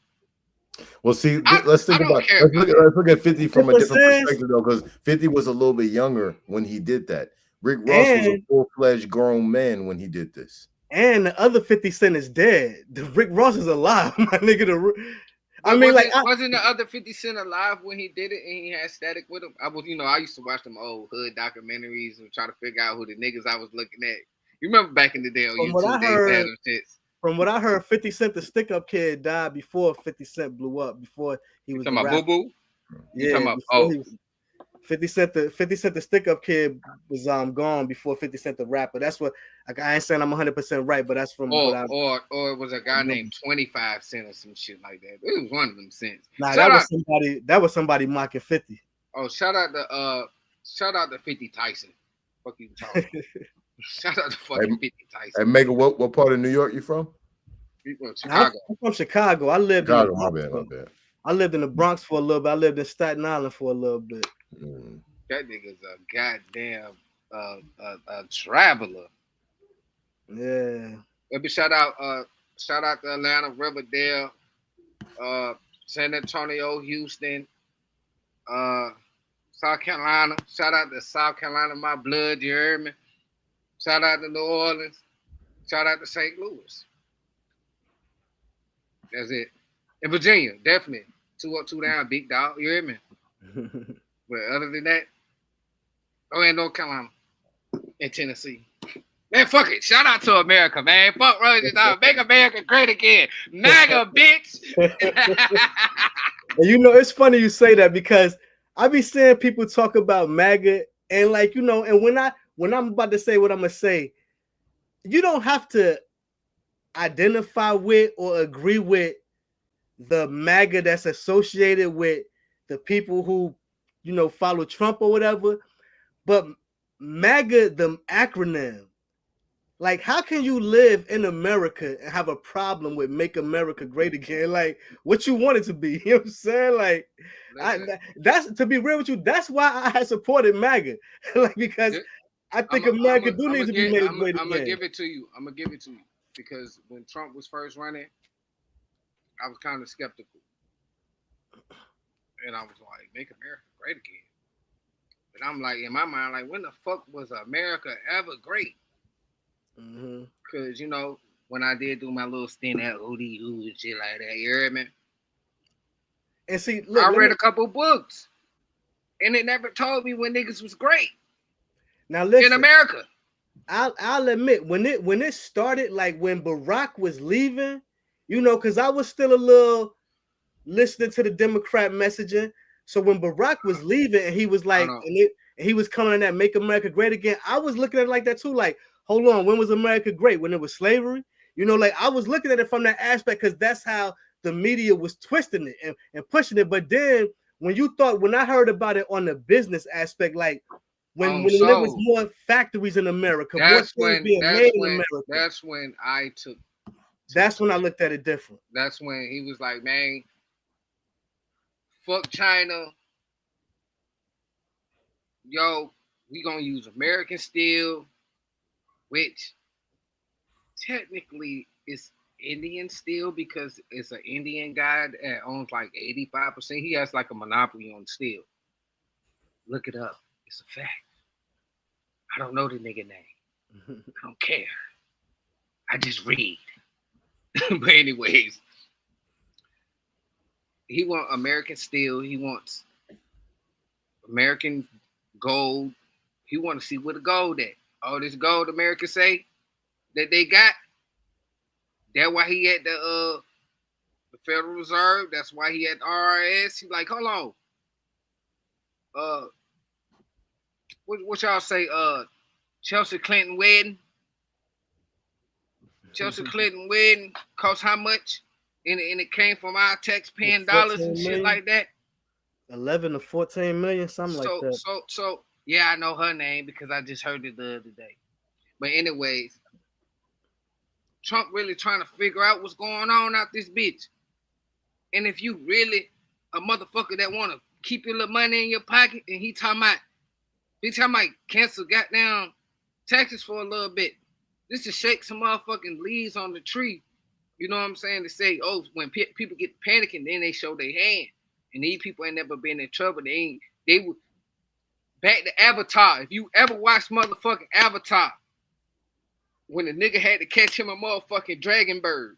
Well, see, let's think about. Let's look at 50 from a different perspective, though, because 50 was a little bit younger when he did that. Rick Ross was a full-fledged grown man when he did this. And the other 50 Cent is dead. The Rick Ross is alive, my nigga. I mean, wasn't the other 50 Cent alive when he did it and he had Static with him? I used to watch them old hood documentaries and try to figure out who the niggas I was looking at. You remember back in the day on From YouTube, what I heard, shits. From what I heard, 50 Cent, the stick-up kid, died before 50 Cent blew up. Before he was talking about Boo Boo. Yeah, before he was 50 Cent, the stick-up kid was gone before 50 Cent the rapper. That's what I ain't saying I'm 100% right, but that's from what I. Or it was a guy named 25 Cent or some shit like that. It was one of them cents. Nah, that was somebody mocking 50. Oh, shout out to 50 Tyson. Fuck you talking. Shout out to fucking 50 Tyson. Hey, Megan, what part of New York you from? Chicago. I'm from Chicago. I lived in the Bronx. My bad. I lived in the Bronx for a little bit. I lived in Staten Island for a little bit. That nigga's a goddamn traveler. Yeah. Let me shout out to Atlanta, Riverdale, San Antonio, Houston, South Carolina. Shout out to South Carolina, my blood, you heard me? Shout out to New Orleans. Shout out to St. Louis. That's it. In Virginia, definitely. 2 up, 2 down, big dog. You hear me? But other than that, and North Carolina and Tennessee. Man, fuck it. Shout out to America, man. Fuck Rosie, dog. Make America great again. MAGA, bitch. And it's funny you say that because I be seeing people talk about MAGA and and when I'm about to say what I'm gonna say, you don't have to identify with or agree with the MAGA that's associated with the people who follow Trump or whatever, but MAGA, the acronym, like how can you live in America and have a problem with Make America Great Again? Like what you want it to be, you know what I'm saying? Like that's to be real with you, that's why I had supported MAGA. Like because I think America needs to be made great again. I'm gonna give it to you because when Trump was first running, I was kind of skeptical. And I was like, make America great again. But I'm like, in my mind, like, when the fuck was America ever great? Because, when I did do my little stint at Hootie Hoo and shit like that, you heard me? And see, look, I read a couple books, and it never told me when niggas was great. Now listen, in America. I'll admit, when it started, like when Barack was leaving, because I was still a little listening to the Democrat messaging. So when Barack was leaving and he was like, and he was coming in that Make America Great Again, I was looking at it like that too. Like, hold on, when was America great? When it was slavery? Like I was looking at it from that aspect because that's how the media was twisting it and pushing it. But then when I heard about it on the business aspect, like when there was more factories in America, more things being made in America. That's when I took. That's when I looked at it different. That's when he was like, man, fuck China. Yo, we gonna use American steel, which technically is Indian steel because it's an Indian guy that owns like 85%. He has like a monopoly on steel. Look it up. It's a fact. I don't know the nigga name. I don't care. I just read. But anyways, he wants American steel. He wants American gold. He want to see where the gold at. All this gold America say that they got. That's why he at the Federal Reserve. That's why he at the RRS. He like, hold on. What y'all say? Chelsea Clinton wedding. Chelsea Clinton wedding cost how much? And it came from our tax-paying dollars and shit like that. 11 to 14 million, something like that. So yeah, I know her name because I just heard it the other day. But anyways, Trump really trying to figure out what's going on out this bitch. And if you really a motherfucker that want to keep your little money in your pocket, and he talking about cancel goddamn taxes for a little bit. This is shake some motherfucking leaves on the tree. You know what I'm saying? To say, oh, when people get panicking, then they show their hand. And these people ain't never been in trouble. They would back to Avatar. If you ever watched motherfucking Avatar, when the nigga had to catch him a motherfucking dragon bird,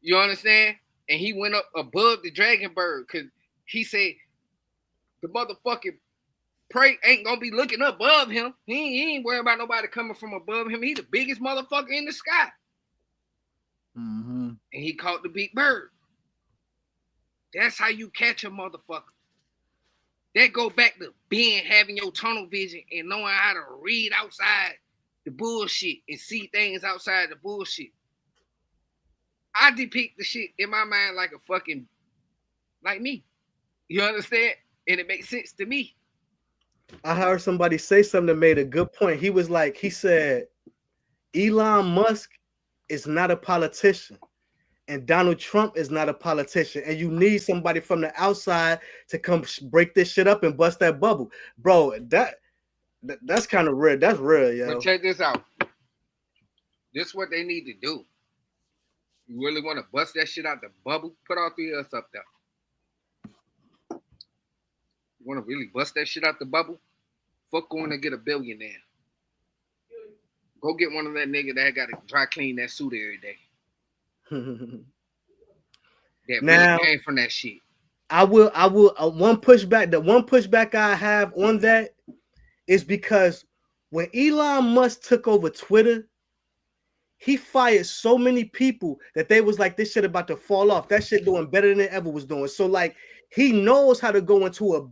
you understand? And he went up above the dragon bird because he said the motherfucking prey ain't gonna be looking above him. He ain't worried about nobody coming from above him. He the biggest motherfucker in the sky. Mm-hmm. And he caught the big bird. That's how you catch a motherfucker. That go back to having your tunnel vision and knowing how to read outside the bullshit and see things outside the bullshit. I depict the shit in my mind like a fucking, like me. You understand? And it makes sense to me. I heard somebody say something that made a good point. He said, Elon Musk is not a politician and Donald Trump is not a politician. And you need somebody from the outside to come break this shit up and bust that bubble. Bro, that's kind of real. That's real, yo. But check this out. This is what they need to do. You really want to bust that shit out the bubble? Put all three of us up there. You want to really bust that shit out the bubble? Fuck going to get a billionaire. Go get one of that nigga that got to dry clean that suit every day. That now, really came from that shit. I will. One pushback I have on that is because when Elon Musk took over Twitter, he fired so many people that they was like, this shit about to fall off. That shit doing better than it ever was doing. So like, he knows how to go into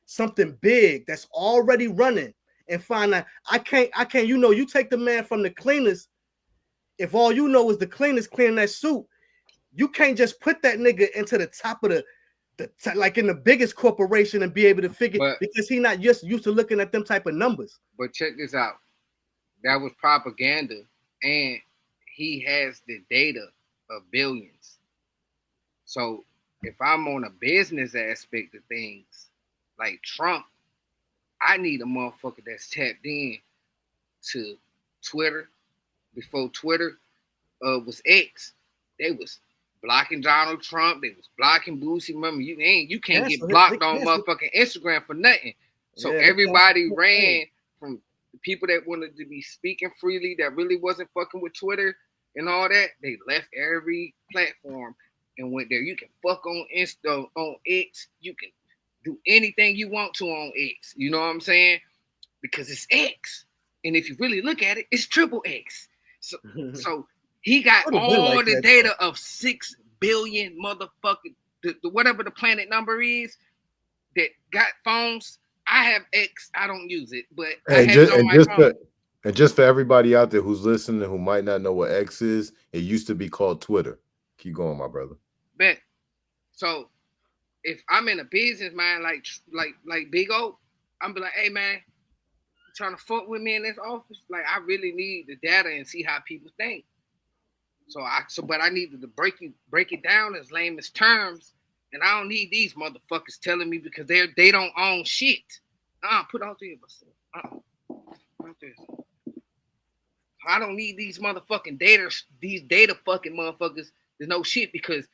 something big that's already running and find out, I can't, you take the man from the cleaners. If all you know is the cleaners cleaning that suit, you can't just put that nigga into the top of like in the biggest corporation and be able to figure, because he not just used to looking at them type of numbers. But check this out. That was propaganda. And he has the data of billions. So if I'm on a business aspect of things, like Trump, I need a motherfucker that's tapped in to Twitter. Before Twitter was X, they was blocking Donald Trump. They was blocking Boosie. Remember, you can't get blocked on motherfucking Instagram for nothing. So everybody ran from the people that wanted to be speaking freely, that really wasn't fucking with Twitter and all that. They left every platform and went there. You can fuck on Insta, on X. You can do anything you want to on X. You know what I'm saying? Because it's X. And if you really look at it, it's triple X. So he got all like the data of 6 billion motherfucking, whatever the planet number is, that got phones. I have X. I don't use it, but I have it on my phone. And just for everybody out there who's listening who might not know what X is, it used to be called Twitter. Keep going, my brother. Bet. So if I'm in a business mind like Big O, I'm be like, hey man, you trying to fuck with me in this office? Like I really need the data and see how people think. But I needed to break it down as layman's terms. And I don't need these motherfuckers telling me because they don't own shit. Put all three of us. I don't need these motherfucking data fucking motherfuckers. There's no shit because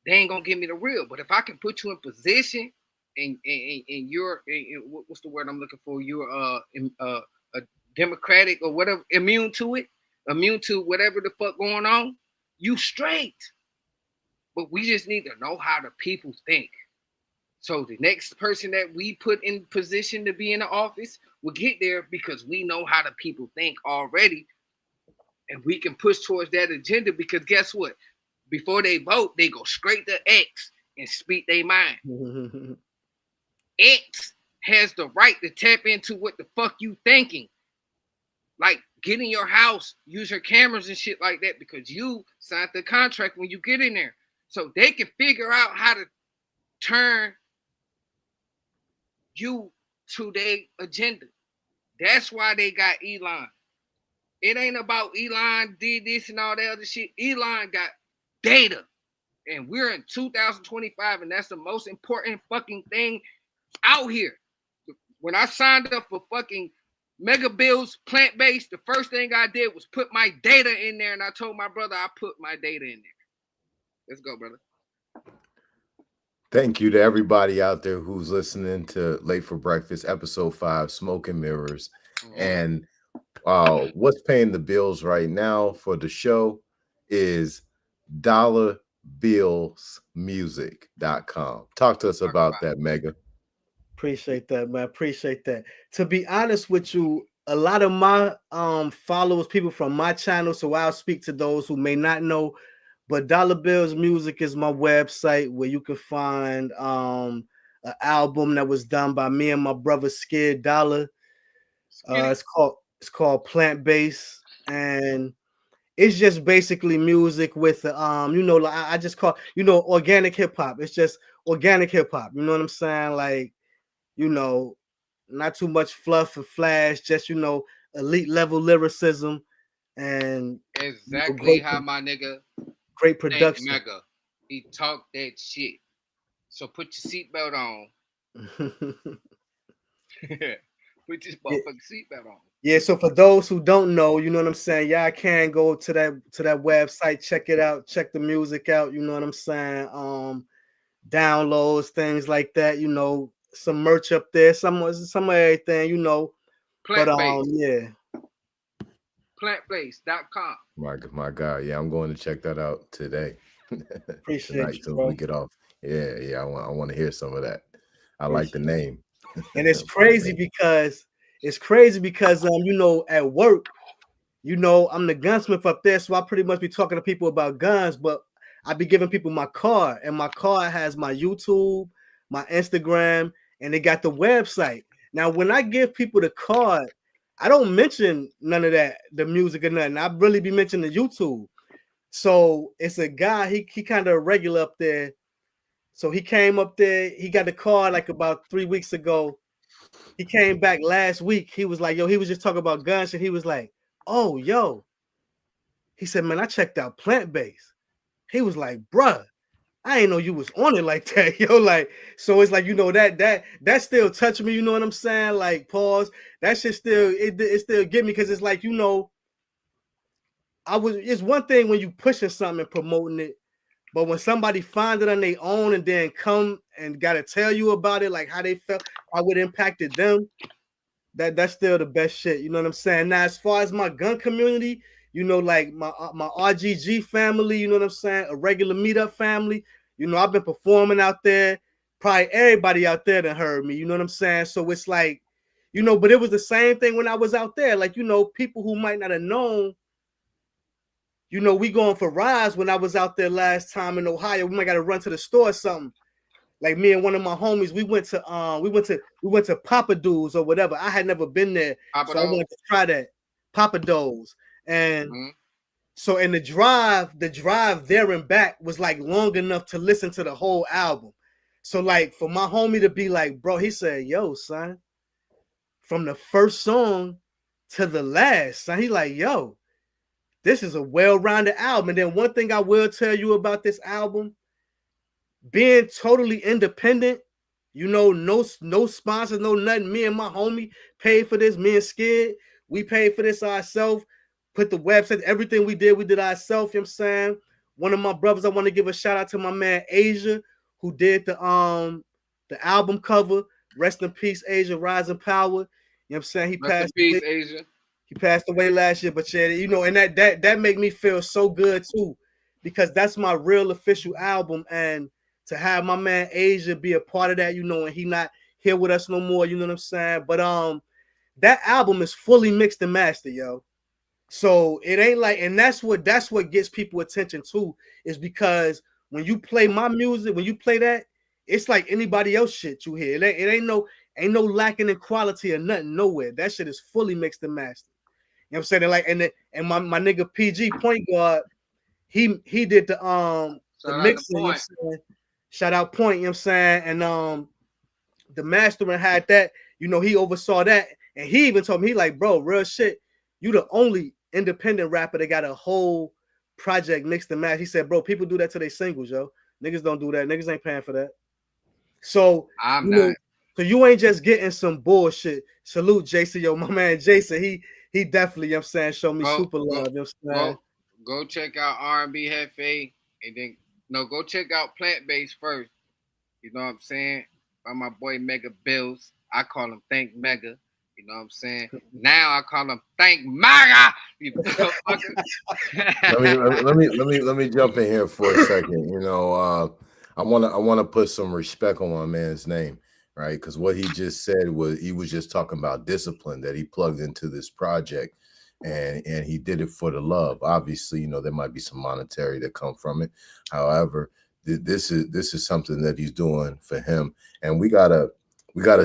they ain't gonna give me the real. But if I can put you in position and you're what's the word I'm looking for? You're a democratic or whatever, immune to whatever the fuck going on, you straight. But we just need to know how the people think. So the next person that we put in position to be in the office will get there because we know how the people think already. And we can push towards that agenda because guess what? Before they vote, they go straight to X and speak their mind. X has the right to tap into what the fuck you thinking. Like get in your house, use your cameras and shit like that because you signed the contract when you get in there. So they can figure out how to turn you to their agenda. That's why they got Elon. It ain't about Elon did this and all that other shit. Elon got data. And we're in 2025, and that's the most important fucking thing out here. When I signed up for fucking Mega Bills plant-based, the first thing I did was put my data in there, and I told my brother I put my data in there. Let's go, brother. Thank you to everybody out there who's listening to Late for Breakfast, episode 5, Smoke and Mirrors. And what's paying the bills right now for the show is dollarbillsmusic.com. Talk to us about that, Mega. Appreciate that, man. Appreciate that. To be honest with you, a lot of my followers, people from my channel, so I'll speak to those who may not know, but Dollar Bills Music is my website where you can find an album that was done by me and my brother Scared Dollar. It's called Plant Based, and it's just basically music with like I just call organic hip hop. It's just organic hip hop. You know what I'm saying? Like, not too much fluff and flash, just elite level lyricism and exactly how my nigga great production. Mega. He talked that shit. So put your seatbelt on. Put this motherfucking seatbelt on. Yeah, so for those who don't know, you know what I'm saying? Y'all can go to that website, check it out, check the music out, you know what I'm saying? Downloads, things like that, some merch up there, some of everything, Plant-based. Yeah. Plantbased.com. My God, yeah, I'm going to check that out today. Appreciate tonight, you, so bro. we get off. Yeah, I want to hear some of that. I like the name. And it's crazy because at work, I'm the gunsmith up there, so I pretty much be talking to people about guns, but I be giving people my card, and my card has my YouTube, my Instagram, and they got the website. Now, when I give people the card, I don't mention none of that, the music or nothing. I really be mentioning the YouTube. So it's a guy, he kind of regular up there. So he came up there, he got the card like about 3 weeks ago. He came back last week. He was like, yo, he was just talking about guns, and he was like, oh, yo. He said, man, I checked out Plant Based. He was like, bruh, I ain't know you was on it like that, yo. Like, so it's like, that still touched me, you know what I'm saying? Like, pause. That shit still, it still get me, because it's like, it's one thing when you pushing something and promoting it, but when somebody finds it on their own and then come and gotta tell you about it, like how they felt, how it impacted them, that's still the best shit. You know what I'm saying? Now, as far as my gun community, like my RGG family, you know what I'm saying? A regular meetup family. I've been performing out there. Probably everybody out there that heard me. You know what I'm saying? So it's like, but it was the same thing when I was out there. Like, people who might not have known. We going for rides when I was out there last time in Ohio. We might got to run to the store or something. Like me and one of my homies, we went to Papa Do's or whatever. I had never been there, so I wanted to try that Papa Do's. And so in the drive there and back was like long enough to listen to the whole album. So like for my homie to be like, bro, he said, yo, son, from the first song to the last, son, he like, yo, this is a well-rounded album. And then one thing I will tell you about this album, being totally independent, no sponsors, no nothing. Me and my homie paid for this. Me and Skid, we paid for this ourselves. Put the website, everything we did ourselves. You know what I'm saying? One of my brothers, I want to give a shout out to my man Asia, who did the album cover. Rest in peace, Asia, rise in power. You know what I'm saying? He passed in peace, Asia. He passed away last year, but yeah, and that made me feel so good too, because that's my real official album, and to have my man Asia be a part of that, and he not here with us no more, you know what I'm saying? But that album is fully mixed and mastered, yo. So it ain't like, and that's what gets people attention too, is because when you play my music, when you play that, it's like anybody else shit you hear. It ain't no lacking in quality or nothing nowhere. That shit is fully mixed and mastered. You know what I'm saying? Like, and my nigga PG Point Guard, he did the mixing. You know what I'm saying? Shout out Point, you know what I'm saying? And the mastering had that, he oversaw that, and he even told me, he like, bro, real shit, you the only independent rapper that got a whole project mixed and matched. He said, bro, people do that to their singles, yo. Niggas don't do that. Niggas ain't paying for that. So I'm not. So you ain't just getting some bullshit. Salute Jason, yo, my man Jason. He definitely, you know what I'm saying, show me super love. You know what I'm saying? Go check out R&B Hefe, and then go check out Plant Based first. You know what I'm saying? By my boy Mega Bills. I call him Thank Mega. You know what I'm saying? Now I call him Thank Maga. You know, let me jump in here for a second. I wanna put some respect on my man's name. right? Because what he just said was he was just talking about discipline that he plugged into this project, and he did it for the love. Obviously, you know, there might be some monetary that come from it. However, this is something that he's doing for him, and we gotta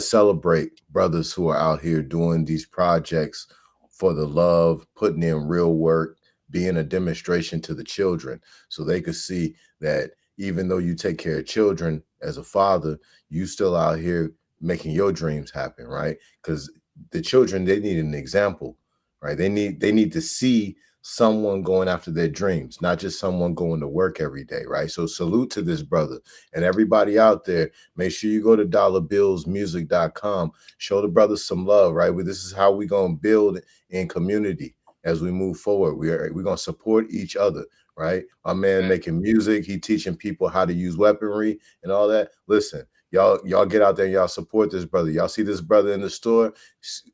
celebrate brothers who are out here doing these projects for the love, putting in real work, being a demonstration to the children, so they could see that even though you take care of children as a father, you still out here making your dreams happen, right? Because the children, they need an example, right? They need to see someone going after their dreams, not just someone going to work every day, right? So salute to this brother, and everybody out there. Make sure you go to dollarbillsmusic.com, show the brothers some love, right? This is how we gonna build in community as we move forward. We're gonna support each other, right? My man making music, he teaching people how to use weaponry and all that. Listen, y'all get out there and y'all support this brother. Y'all see this brother in the store,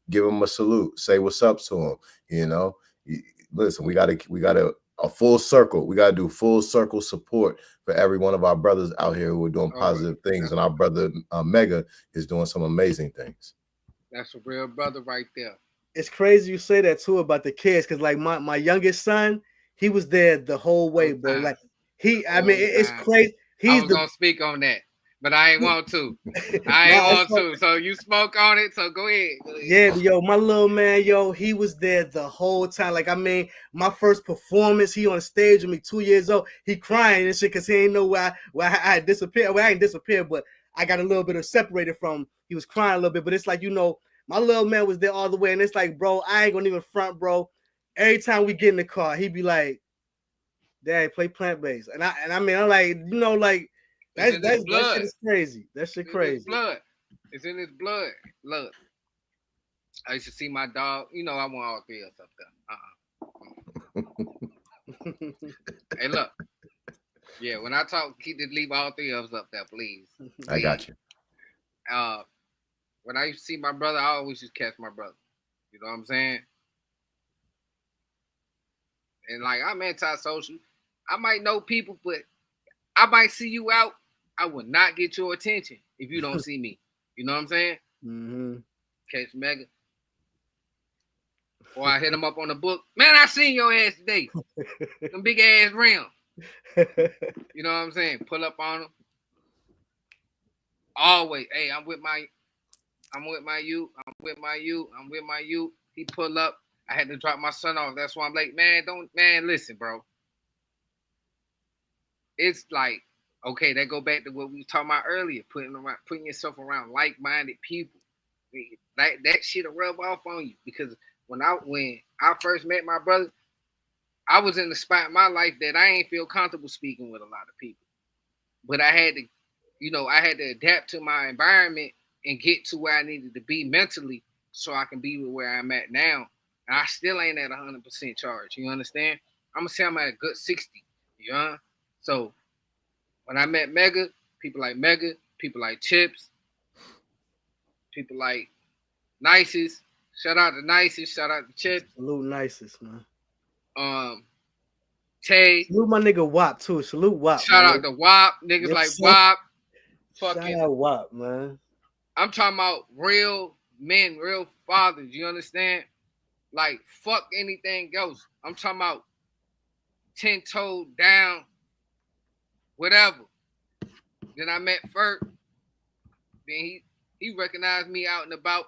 give him a salute, say what's up to him. You know, listen, we got a full circle. We got to do full circle support for every one of our brothers out here who are doing positive things, and our brother Mega is doing some amazing things. That's a real brother right there. It's crazy you say that too about the kids, because like my youngest son, he was there the whole way, bro. Like it's crazy. I was gonna speak on that, but I ain't want to. So you spoke on it, so go ahead. Yeah, yo, my little man, yo, he was there the whole time. Like, I mean, my first performance, he on stage with me, 2 years old. He crying and shit because he ain't know where I disappeared. Well, I ain't disappeared, but I got a little bit of separated from. He was crying a little bit, but it's like, you know, my little man was there all the way, and it's like, bro, I ain't gonna even front, bro. Every time we get in the car, he be like, "Dad, play plant-based," and I mean, I'm like, you know, like that shit is crazy. That shit crazy. It's in his blood. Look, I used to see my dog. You know, I want all three of us up there. Hey, look. Yeah, when I talk, leave all three of us up there, please. I got you. When I used to see my brother, I always just catch my brother. You know what I'm saying? And like, I'm antisocial. I might know people, but I might see you out. I will not get your attention if you don't see me. You know what I'm saying? Mm-hmm. Catch Mega. Or I hit him up on the book. Man, I seen your ass today. Them big ass rims. You know what I'm saying? Pull up on him. Always. Hey, I'm with my youth. He pull up. I had to drop my son off. That's why I'm like, man, listen, bro. It's like, okay, that go back to what we were talking about earlier, putting yourself around like-minded people. That shit'll rub off on you. Because when I first met my brother, I was in the spot in my life that I ain't feel comfortable speaking with a lot of people. But I had to adapt to my environment and get to where I needed to be mentally so I can be where I'm at now. And I still ain't at 100% charge. You understand? I'm going to say I'm at a good 60. You know? So when I met Mega, people like Chips, people like Nicest. Shout out to Nicest. Shout out to Chips. Salute Nicest, man. Tay. Salute my nigga Wop too. Salute Wop. Shout out to Wop. Niggas like Wop. Shout out Wop, man. I'm talking about real men, real fathers. You understand? Like, fuck anything else. I'm talking about 10-toed down, whatever. Then I met Ferg. Then he recognized me out and about.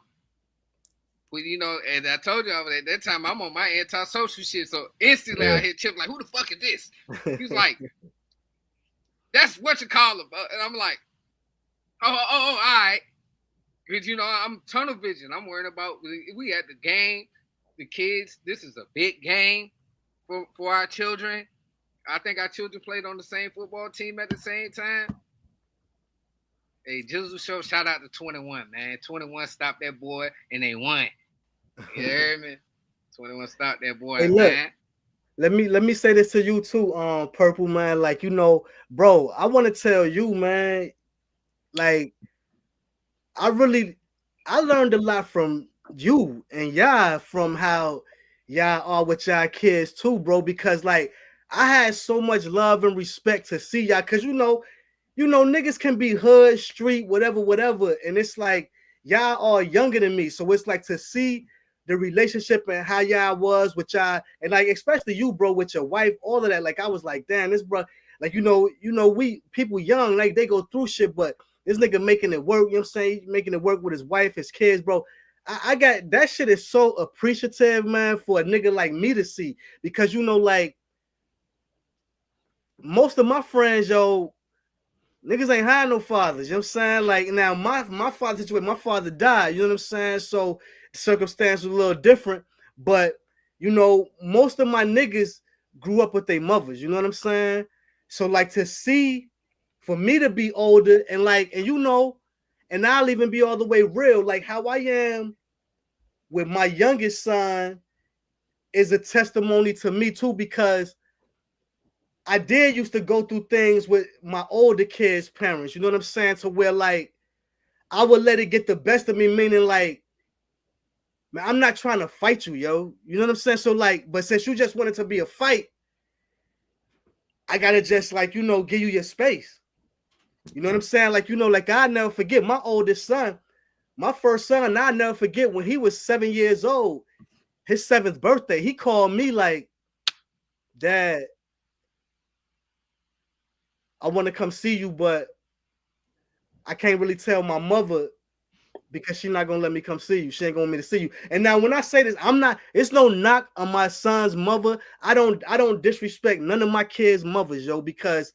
But, you know, and I told you at that time, I'm on my antisocial shit. So instantly I hit Chip like, who the fuck is this? He's like, that's what you call him. And I'm like, oh, all right. Because, you know, I'm tunnel vision. I'm worried about, we at the game, the kids. This is a big game for our children. I think our children played on the same football team at the same time. Hey, Jizzle Show, shout out to 21, man. 21 stopped that boy, and they won. You hear me? 21 stopped that boy, hey, man. Look, let me say this to you too, Purple, man. Like, you know, bro, I want to tell you, man, like, I learned a lot from you and y'all, from how y'all are with y'all kids too, bro, because, like, I had so much love and respect to see y'all, because, you know, you know, niggas can be hood, street, whatever, and it's like y'all are younger than me, so it's like to see the relationship and how y'all was with y'all, and like especially you, bro, with your wife, all of that. Like I was like, damn, this bro, like you know, we people young, like they go through shit, but this nigga making it work. You know what I'm saying? Making it work with his wife, his kids, bro. I got that shit is so appreciative, man, for a nigga like me to see, because you know, like most of my friends, yo, niggas ain't had no fathers. You know what I'm saying? Like now, my father situation, my father died. You know what I'm saying? So the circumstance was a little different, but you know, most of my niggas grew up with their mothers. You know what I'm saying? So like to see, for me to be older and like, and you know, and I'll even be all the way real, like how I am with my youngest son is a testimony to me too, because I did used to go through things with my older kids' parents, you know what I'm saying? To where like I would let it get the best of me, meaning like, man, I'm not trying to fight you, yo. You know what I'm saying? So like, but since you just wanted to be a fight, I gotta just like, you know, give you your space. You know what I'm saying? Like, you know, like I never forget my oldest son, my first son, and I never forget when he was 7 years old, his 7th birthday, he called me like, Dad, I want to come see you, but I can't really tell my mother because she's not gonna let me come see you. She ain't gonna want me to see you. And now when I say this, I'm not, it's no knock on my son's mother. I don't disrespect none of my kids' mothers, yo, because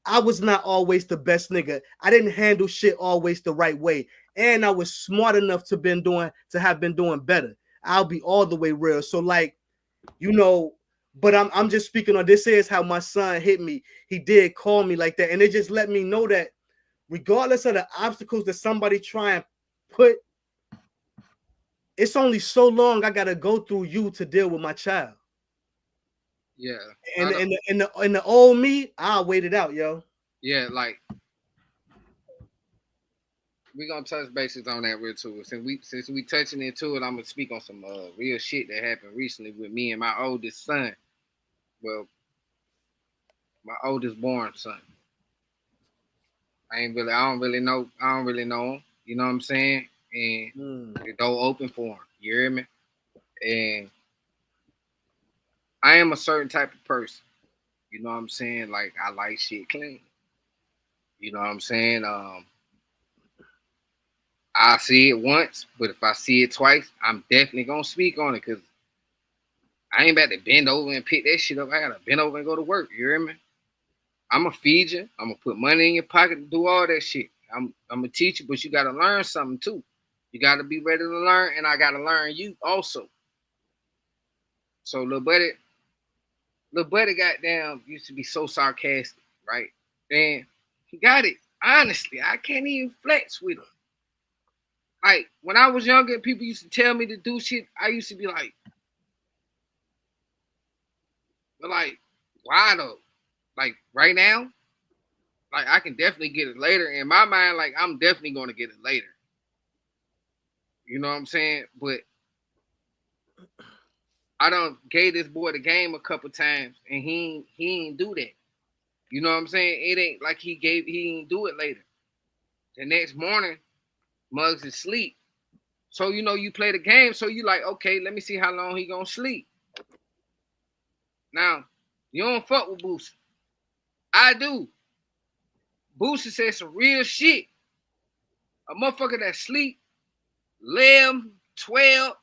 I was not always the best nigga. I didn't handle shit always the right way. And I was smart enough to have been doing better. I'll be all the way real. So like, you know, but I'm just speaking on this is how my son hit me. He did call me like that. And it just let me know that regardless of the obstacles that somebody try and put, it's only so long I gotta go through you to deal with my child. Yeah. And the old me, I'll wait it out, yo. Yeah, like we're gonna touch bases on that real too. Since we touching into it, I'm gonna speak on some real shit that happened recently with me and my oldest son. Well, my oldest born son. I don't really know him. You know what I'm saying? And the door open for him. You hear me? And I am a certain type of person. You know what I'm saying? Like I like shit clean. You know what I'm saying? I see it once, but if I see it twice, I'm definitely gonna speak on it because I ain't about to bend over and pick that shit up. I gotta bend over and go to work. You hear me? I'm gonna feed you. I'm gonna put money in your pocket to do all that shit. I'm a teacher, but you gotta learn something too. You gotta be ready to learn, and I gotta learn you also. So little buddy goddamn used to be so sarcastic, right? And he got it. Honestly, I can't even flex with him. Like when I was younger, people used to tell me to do shit. I used to be like, but like, why though? Like right now, like I can definitely get it later. In my mind, like I'm definitely gonna get it later. You know what I'm saying? But I done gave this boy the game a couple times, and he ain't do that. You know what I'm saying? It ain't like he ain't do it later. The next morning, Muggs is asleep. So you know you play the game, so you like, okay, let me see how long he gonna sleep. Now, you don't fuck with Boosie. I do. Boosie said some real shit. A motherfucker that sleep 11, 12.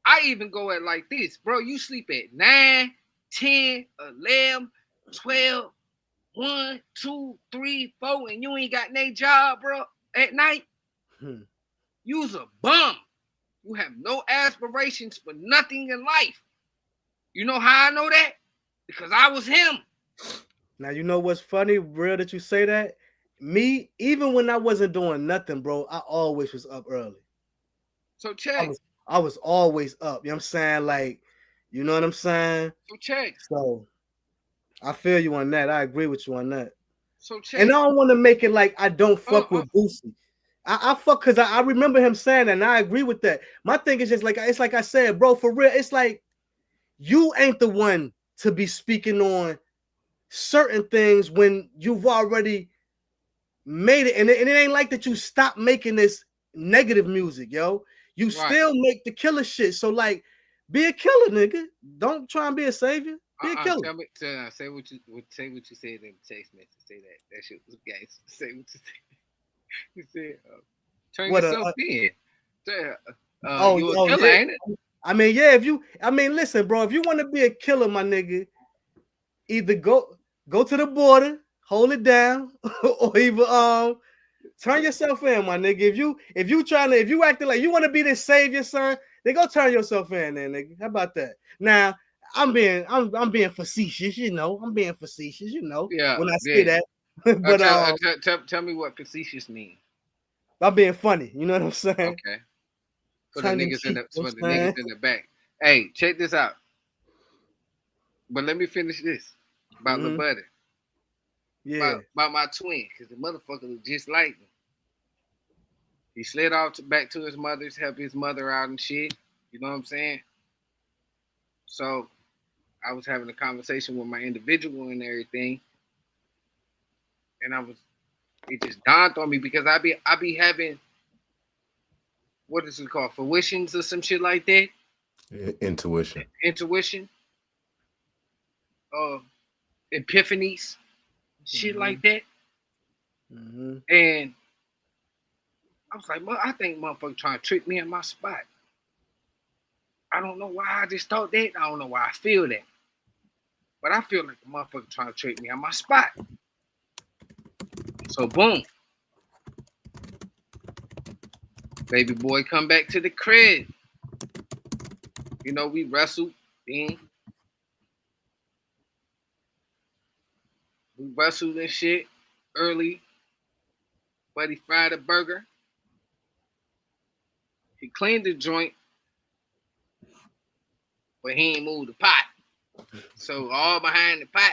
I even go at like this, bro. You sleep at 9, 10, 11, 12, 1, 2, 3, 4, and you ain't got no job, bro, at night. You's a bum. You have no aspirations for nothing in life. You know how I know that? Because I was him. Now, you know what's funny, real that you say that? Me, even when I wasn't doing nothing, bro, I always was up early. So check. I was always up. You know what I'm saying? Like, you know what I'm saying? So check. So I feel you on that. I agree with you on that. So check. And I don't want to make it like I don't fuck with Boosie. I fuck because I remember him saying that, and I agree with that. My thing is just like, it's like I said, bro, for real, it's like you ain't the one to be speaking on certain things when you've already made it, and it ain't like that you stop making this negative music, yo. You still make the killer shit. So like, be a killer, nigga. Don't try and be a savior. Be a killer. Tell me, say what you said in the text message. Say that shit was gay. Say what you said. You said, turn yourself in. You're a killer, ain't it? I mean, yeah. Listen, bro. If you want to be a killer, my nigga, either go to the border, hold it down, or either turn yourself in, my nigga. If you acting like you want to be this savior, son, then go turn yourself in, then, nigga. How about that? Now, I'm being facetious, you know. Yeah. When I say that, but tell me what facetious means. I'm being funny. You know what I'm saying? Okay. For the niggas in the back. Hey, check this out. But let me finish this about Lil Buddy. Yeah. About my twin, because the motherfucker was just like me. He slid off back to his mother's, help his mother out and shit. You know what I'm saying? So I was having a conversation with my individual and everything. And it just dawned on me because I be having, what is it called? Fruitions or some shit like that? Intuition. Epiphanies. Shit like that. Mm-hmm. And I was like, I think motherfucker trying to trick me in my spot. I don't know why I just thought that. I don't know why I feel that. But I feel like a motherfucker trying to trick me in my spot. So boom. Baby boy come back to the crib. You know, we wrestled then. We wrestled and shit early. Buddy fried a burger. He cleaned the joint, but he ain't moved the pot. So all behind the pot.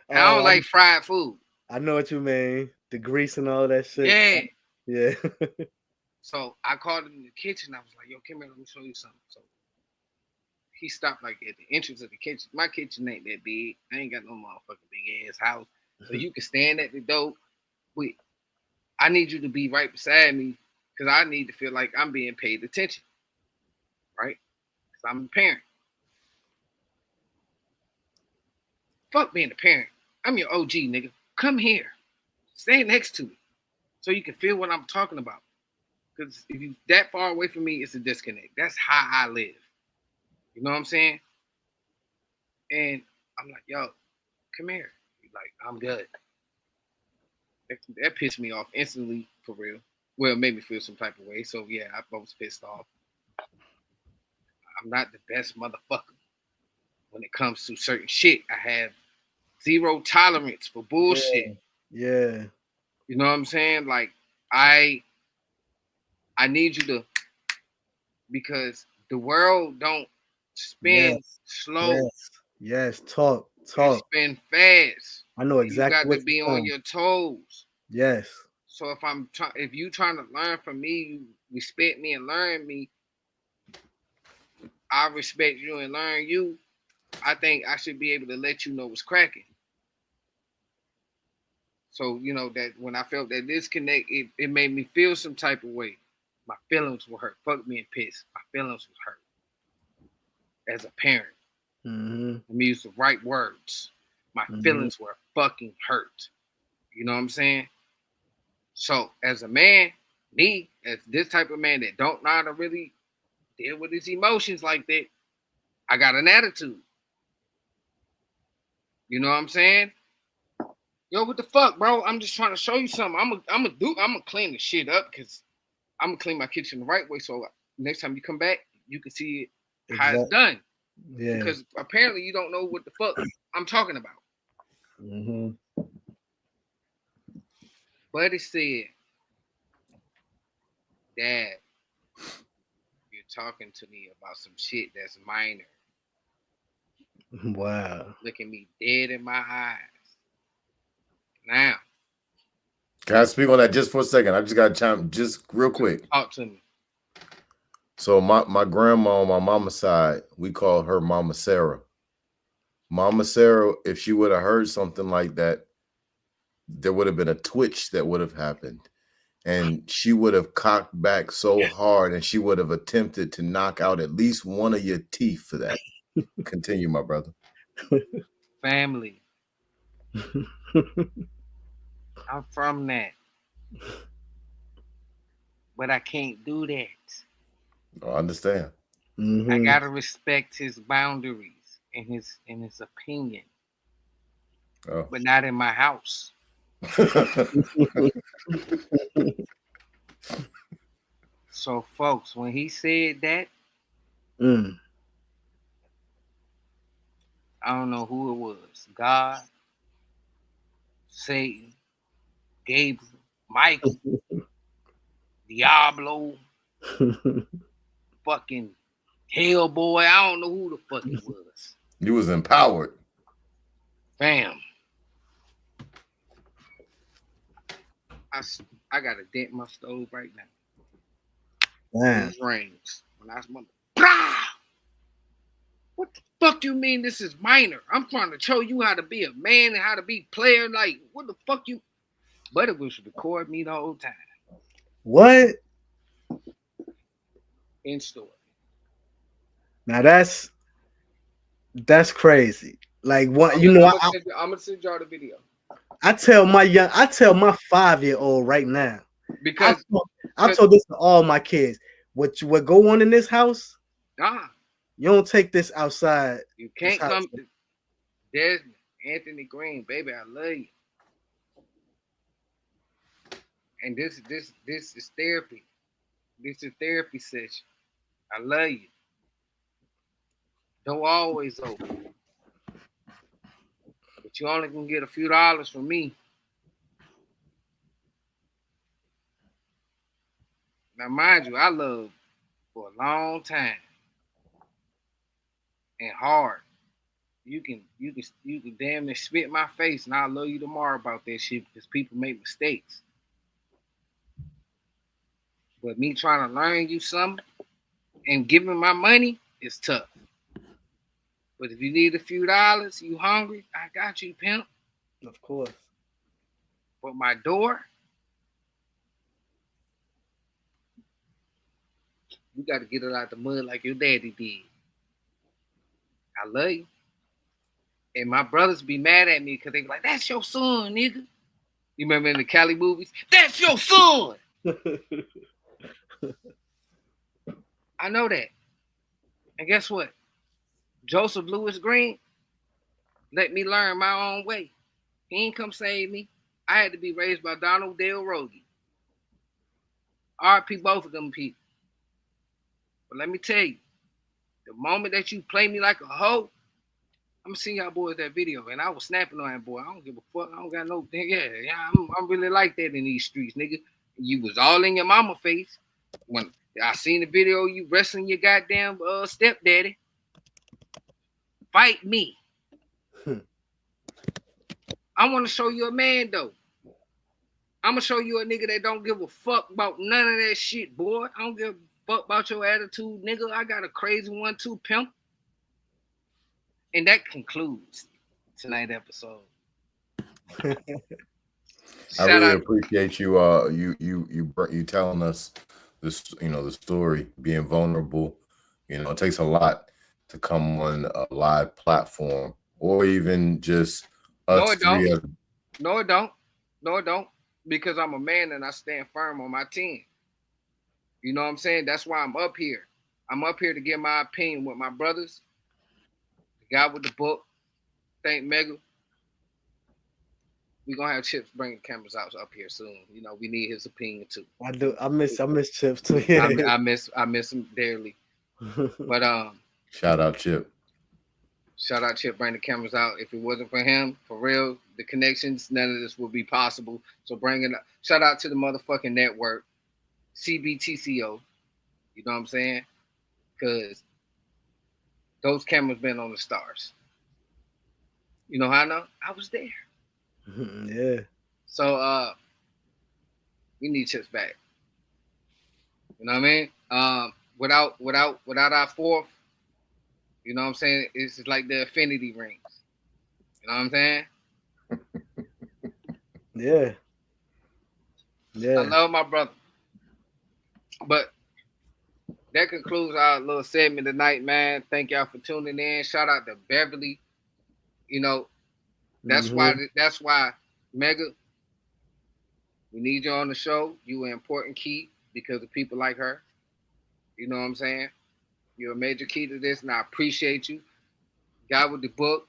And I don't like fried food. I know what you mean. The grease and all that shit. Yeah. So I called him in the kitchen. I was like, yo, come here, let me show you something. So he stopped like at the entrance of the kitchen. My kitchen ain't that big. I ain't got no motherfucking big ass house. So you can stand at the door. But I need you to be right beside me because I need to feel like I'm being paid attention. Right? Because I'm a parent. Fuck being a parent. I'm your OG, nigga. Come here. Stand next to me so you can feel what I'm talking about. Because if you're that far away from me, it's a disconnect. That's how I live. You know what I'm saying? And I'm like, yo, come here. He's like, I'm good. That pissed me off instantly, for real. Well, it made me feel some type of way. So, yeah, I was pissed off. I'm not the best motherfucker when it comes to certain shit. I have zero tolerance for bullshit. Yeah. You know what I'm saying? Like, I need you to, because the world don't spin slow. Yes. Talk. It spin fast. I know exactly. You got to be on your toes. Yes. So if you trying to learn from me, you respect me and learn me, I respect you and learn you. I think I should be able to let you know what's cracking. So, you know, that when I felt that disconnect, it made me feel some type of way. My feelings were hurt. Fuck being pissed. My feelings was hurt. As a parent. Mm-hmm. Let me use the right words. My feelings were fucking hurt. You know what I'm saying? So, as a man, me, as this type of man that don't know how to really deal with his emotions like that, I got an attitude. You know what I'm saying? Yo, what the fuck, bro? I'm just trying to show you something. I'm gonna clean the shit up because I'm gonna clean my kitchen the right way. So next time you come back, you can see it how it's done. Yeah. Because apparently you don't know what the fuck I'm talking about. Mm-hmm. Buddy said, Dad, you're talking to me about some shit that's minor. Wow. Looking me dead in my eyes. Now. Can I speak on that just for a second? I just got to chime just real quick. Talk to me. So my grandma on my mama's side, we call her Mama Sarah. Mama Sarah, if she would have heard something like that, there would have been a twitch that would have happened, and she would have cocked back so hard, and she would have attempted to knock out at least one of your teeth for that. Continue, my brother. Family. I'm from that. But I can't do that. I understand. Mm-hmm. I gotta respect his boundaries and his opinion. Oh. But not in my house. So folks, when he said that, I don't know who it was. God, Satan, Gabriel, Michael, Diablo, fucking Hellboy. I don't know who the fuck it was. You was empowered. Fam. I got a dent in my stove right now. Damn. These rings. When I smell it, what the fuck you mean this is minor? I'm trying to show you how to be a man and how to be player. Like, what the fuck you? But it was record me the whole time. What? In store. Now that's crazy. Like what I'm gonna send y'all the video. I tell my 5-year-old right now. Because I told this to all my kids. What go on in this house? You don't take this outside. You can't come. Desmond, Anthony Green, baby, I love you. And this is therapy. This is a therapy session. I love you. Don't always open. But you only can get a few dollars from me. Now, mind you, I love for a long time and hard. You can damn near spit in my face, and I'll love you tomorrow about that shit because people make mistakes. But me trying to learn you something and giving my money is tough. But if you need a few dollars, you hungry, I got you, pimp. Of course. But my door, you got to get it out the mud like your daddy did. I love you. And my brothers be mad at me because they be like, that's your son, nigga. You remember in the Cali movies? That's your son. I know that. And guess what? Joseph Lewis Green let me learn my own way. He ain't come save me. I had to be raised by Donald Dale Rogie. RP both of them people. But let me tell you, the moment that you play me like a hoe, I'm gonna send y'all boys that video, and I was snapping on that boy. I don't give a fuck. I don't got no thing. Yeah, I'm really like that in these streets, nigga. You was all in your mama face when I seen the video you wrestling your goddamn stepdaddy. Fight me. I want to show you a man though. I'm gonna show you a nigga that don't give a fuck about none of that shit, boy. I don't give a fuck about your attitude, nigga. I got a crazy one too, pimp. And that concludes tonight's episode. I really appreciate you you telling us this, the story, being vulnerable. It takes a lot to come on a live platform or even just us three. No, it don't. Because I'm a man and I stand firm on my team. You know what I'm saying? That's why I'm up here. I'm up here to give my opinion with my brothers. The guy with the book. Thank Mega. We're gonna have Chips bringing cameras out up here soon. We need his opinion too. I do. I miss Chips too. Yeah. I miss him dearly. But shout out Chip. Shout out Chip, bring the cameras out. If it wasn't for him, for real, the connections, none of this would be possible. So bring it up. Shout out to the motherfucking network, CBTCO. You know what I'm saying? Because those cameras been on the stars. You know how I know? I was there. Yeah. So we need Chips back. You know what I mean? Without our fourth, you know what I'm saying? It's like the affinity rings. You know what I'm saying? Yeah. I love my brother. But that concludes our little segment tonight, man. Thank y'all for tuning in. Shout out to Beverly. You know, that's why Mega, we need you on the show. You an important key because of people like her. You know what I'm saying? You're a major key to this, and I appreciate you. Guy with the book.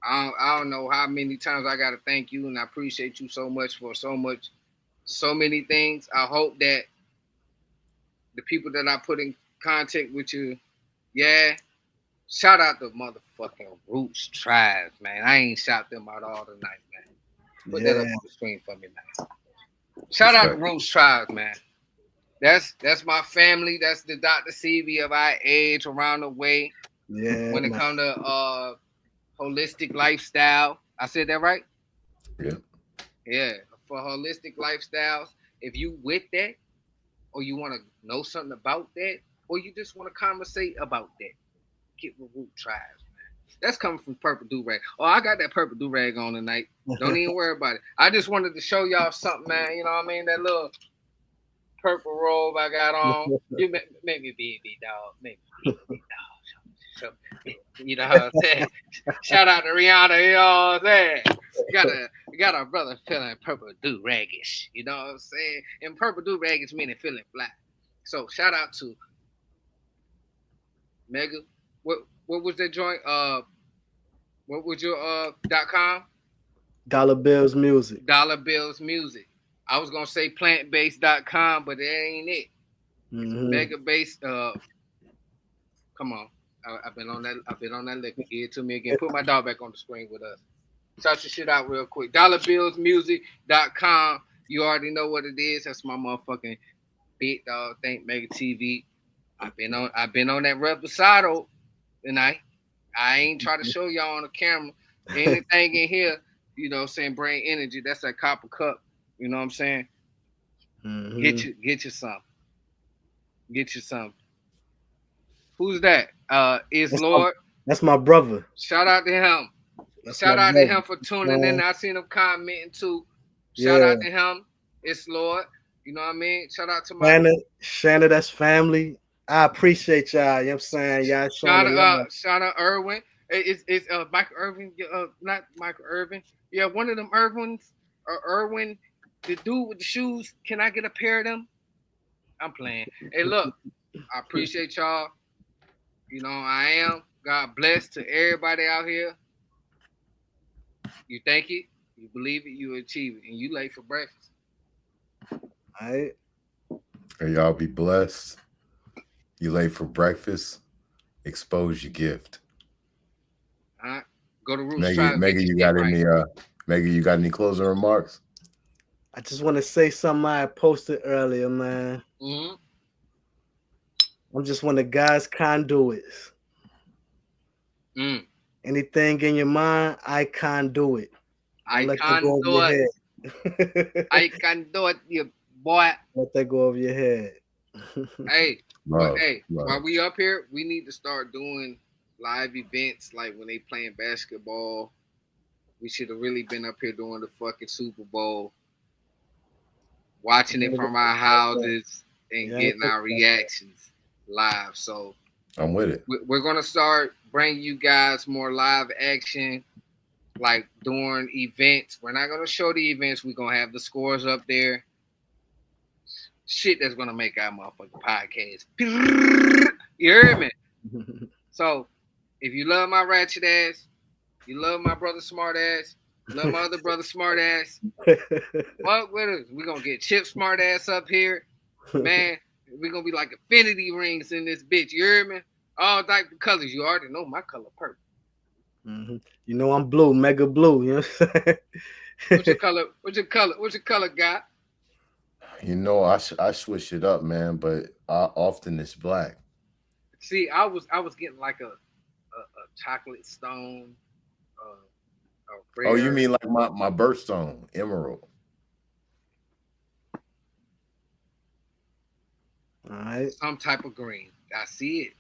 I don't know how many times I gotta thank you, and I appreciate you so much for so many things. I hope that the people that I put in contact with you, yeah. Shout out to motherfucking Roots Tribes, man. I ain't shout them out all the night, man. Put that up on the screen for me, man. Shout out to Roots Tribes, man. That's my family. That's the Dr. CB of our age around the way. Yeah. When it comes to holistic lifestyle. I said that right? Yeah. Yeah. For holistic lifestyles, if you with that, or you want to know something about that, or you just want to conversate about that, get with Root Tribes, man. That's coming from Purple Do-Rag. Oh, I got that Purple Do-Rag on tonight. Don't even worry about it. I just wanted to show y'all something, man. You know what I mean? That little purple robe I got on. You make me be a big dog. Make me be a big dog. So, you know what I'm saying? Shout out to Rihanna, you know what I'm saying? You got a brother feeling purple do-raggish, you know what I'm saying? And purple do-raggish meaning feeling flat. So shout out to Mega. What was that joint? What was your .com? Dollar Bills Music. Dollar Bills Music. I was gonna say plantbased.com, but that ain't it. It's Mega based. Come on. I've been on that liquor. Give it to me again. Put my dog back on the screen with us. Shout your shit out real quick. DollarBillsMusic.com. You already know what it is. That's my motherfucking big dog. Think Mega TV. I've been on that reposado tonight. I ain't try to show y'all on the camera anything in here. You know what I'm saying? Brain energy. That's that copper cup. You know what I'm saying? Get you some. Get you some. Who's that? That's Lord. That's my brother. Shout out to him. Shout out to him for tuning in. I seen him commenting too. Shout out to him. It's Lord. You know what I mean? Shout out to my Shanna, that's family. I appreciate y'all. You know what I'm saying? Y'all shout out Irwin. It's Michael Irvin, not Michael Irvin. Yeah, one of them Irwins or Irwin, the dude with the shoes. Can I get a pair of them? I'm playing. Hey, look, I appreciate y'all. You know, I am. God bless to everybody out here. You think it, you believe it, you achieve it, and you late for breakfast. All right. And y'all be blessed. You late for breakfast. Expose your gift. All right. Go to Roots Tribe. Maggie, you got any? Maggie, you got any closing remarks? I just want to say something I posted earlier, man. I'm just one of God's conduits. Anything in your mind, I can do it. I can do it. I can do it, you boy. Let that go over your head. Hey, while we up here, we need to start doing live events like when they playing basketball. We should have really been up here doing the fucking Super Bowl, watching it from our houses and getting our reactions live. So I'm with it. We're gonna start bringing you guys more live action, like during events. We're not gonna show the events. We're gonna have the scores up there. Shit, that's gonna make our motherfucking podcast. You heard me? So, if you love my ratchet ass, you love my brother smart ass, you love my other brother smart ass, fuck with us. We're gonna get Chip smart ass up here, man. We're gonna be like infinity rings in this bitch. You heard me? All type of colors. You already know my color, purple. You know I'm blue, mega blue. You know what I'm saying? What's your color? What's your color, guy? You know, I switch it up, man, but often it's black. See, I was getting like a chocolate stone. Oh, you mean like my birthstone, emerald? All right. Some type of green. I see it.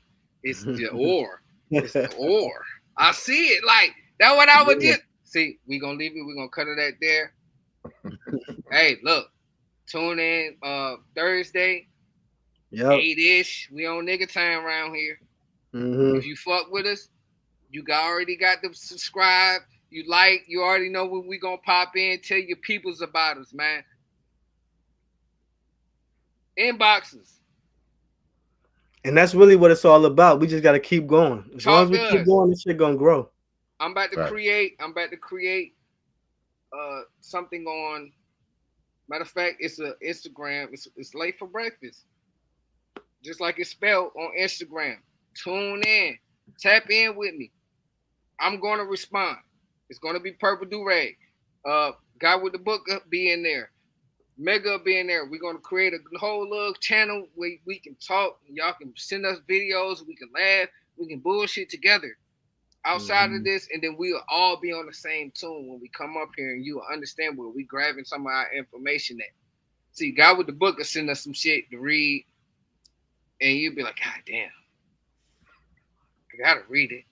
It's the ore. It's the ore. I see it. Like that. What I would get. See, we gonna leave it. We gonna cut it at there. Hey, look, tune in Thursday, Yep. 8-ish. We on nigga time around here. Mm-hmm. If you fuck with us, you already got to subscribe. You already know when we gonna pop in. Tell your peoples about us, man. Inboxes. And that's really what it's all about. We just got to keep going. As long as we keep going, this shit gonna grow. I'm about to create something on. Matter of fact, it's a Instagram. It's late for breakfast. Just like it's spelled on Instagram. Tune in. Tap in with me. I'm going to respond. It's going to be Purple Durag. Guy with the book be in there. Mega be in there. We're going to create a whole little channel where we can talk. Y'all can send us videos. We can laugh. We can bullshit together outside of this. And then we'll all be on the same tune when we come up here, and you will understand where we grabbing some of our information at. See, Guy with the book will send us some shit to read. And you'll be like, God damn. I got to read it.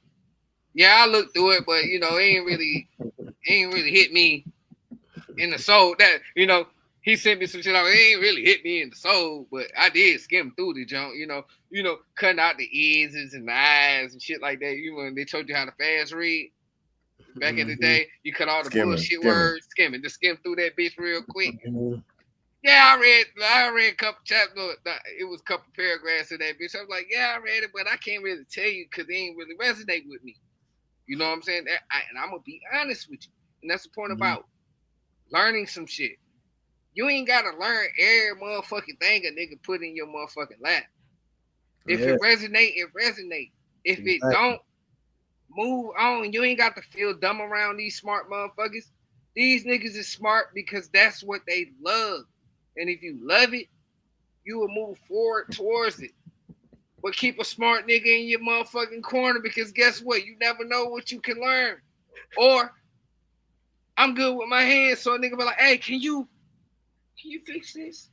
Yeah, I looked through it, but, it ain't really hit me in the soul. That, he sent me some shit out. It ain't really hit me in the soul, but I did skim through the junk, cutting out the ears and the eyes and shit like that. When they told you how to fast read back in the day, you cut all the bullshit words, just skim through that bitch real quick. Yeah, I read a couple chapters. It was a couple paragraphs of that bitch. I was like, yeah, I read it, but I can't really tell you because it ain't really resonate with me. You know what I'm saying? And I'm going to be honest with you. And that's the point about learning some shit. You ain't got to learn every motherfucking thing a nigga put in your motherfucking lap. If it resonate, it resonate. If it don't, move on. You ain't got to feel dumb around these smart motherfuckers. These niggas is smart because that's what they love. And if you love it, you will move forward towards it. But keep a smart nigga in your motherfucking corner because guess what? You never know what you can learn. Or I'm good with my hands, so a nigga be like, hey, can you fix this?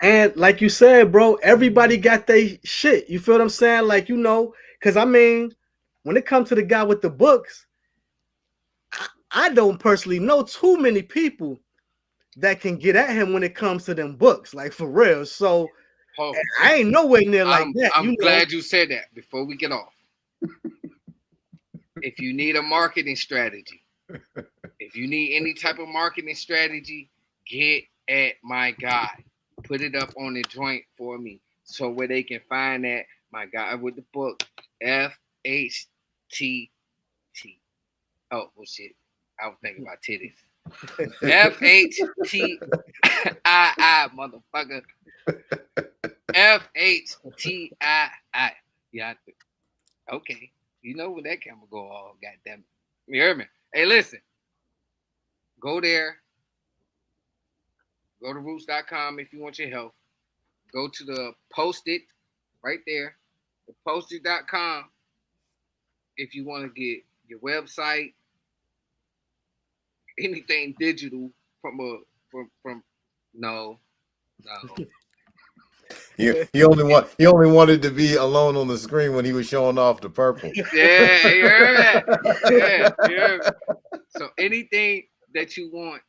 And like you said, bro, everybody got their shit. You feel what I'm saying? Like, because I mean, when it comes to the guy with the books, I don't personally know too many people that can get at him when it comes to them books, like for real. So I ain't nowhere near like that. I'm glad you said that before we get off. If you need a marketing strategy, if you need any type of marketing strategy, get at my guy. Put it up on the joint for me. So where they can find that, my guy with the book, FHTT. Oh, well, shit. I was thinking about titties. FHTII, motherfucker. FHTII. Yeah. Okay. You know when that camera go off, goddamn it. You hear me? Hey, listen. Go there. Go to roots.com if you want your help. Go to the Post-it right there. The Post-it.com if you want to get your website, anything digital from no. He only wanted to be alone on the screen when he was showing off the purple. Yeah, you heard that. Yeah. So anything that you want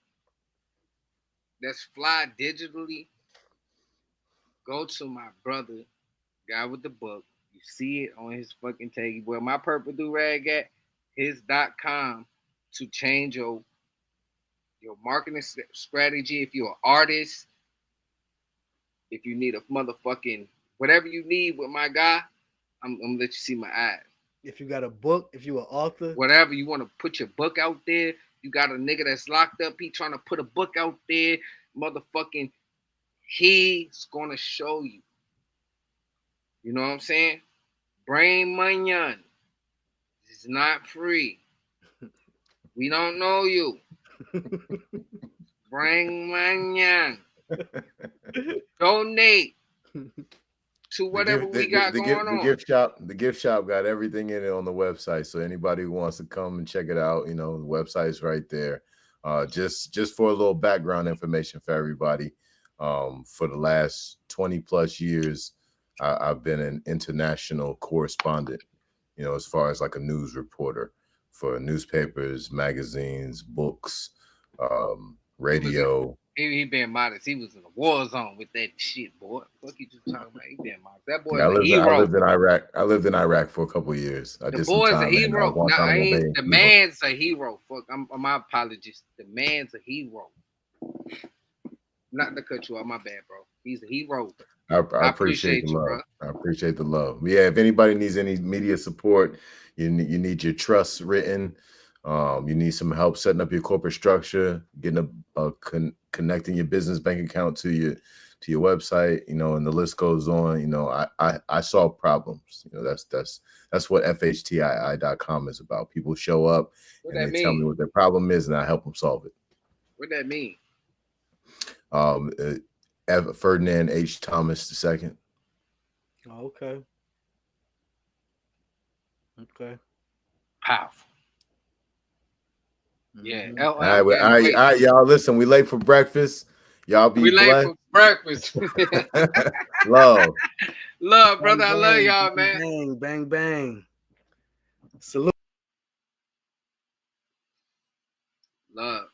that's fly digitally, go to my brother, Guy with the book. You see it on his fucking tag. Where my purple durag at, his.com to change your marketing strategy. If you're an artist, if you need a motherfucking whatever you need with my guy, I'm gonna let you see my eyes. If you got a book, if you're an author, whatever you want to put your book out there, you got a nigga that's locked up, he trying to put a book out there, motherfucking, he's gonna show you. You know what I'm saying? Brain money. It's not free. We don't know you. Bring money. Donate to whatever we got going on. The gift shop got everything in it on the website. So anybody who wants to come and check it out, the website's right there. Just for a little background information for everybody. For the last 20 plus years, I've been an international correspondent, as far as like a news reporter for newspapers, magazines, books, radio. He being modest. He was in a war zone with that shit, boy. What you just talking about? He being modest. That boy is a hero. I lived in Iraq. I lived in Iraq for a couple of years. The boy's a hero. The man's a hero. Fuck, my apologies. The man's a hero. Not to cut you off, my bad, bro. He's a hero. I appreciate the love. Bro. I appreciate the love. Yeah, if anybody needs any media support, you need your trusts written. You need some help setting up your corporate structure, getting connecting your business bank account to your website, and the list goes on. I solve problems. That's what FHTII.com is about. People show up and they tell me what their problem is, and I help them solve it. What that mean? Ferdinand H. Thomas II. Oh, okay. Okay. Powerful. Yeah. All right, y'all. Listen, we late for breakfast. Y'all be blessed. Late for breakfast. Love, brother. I love y'all, man. Bang, bang, bang. Salute. Love.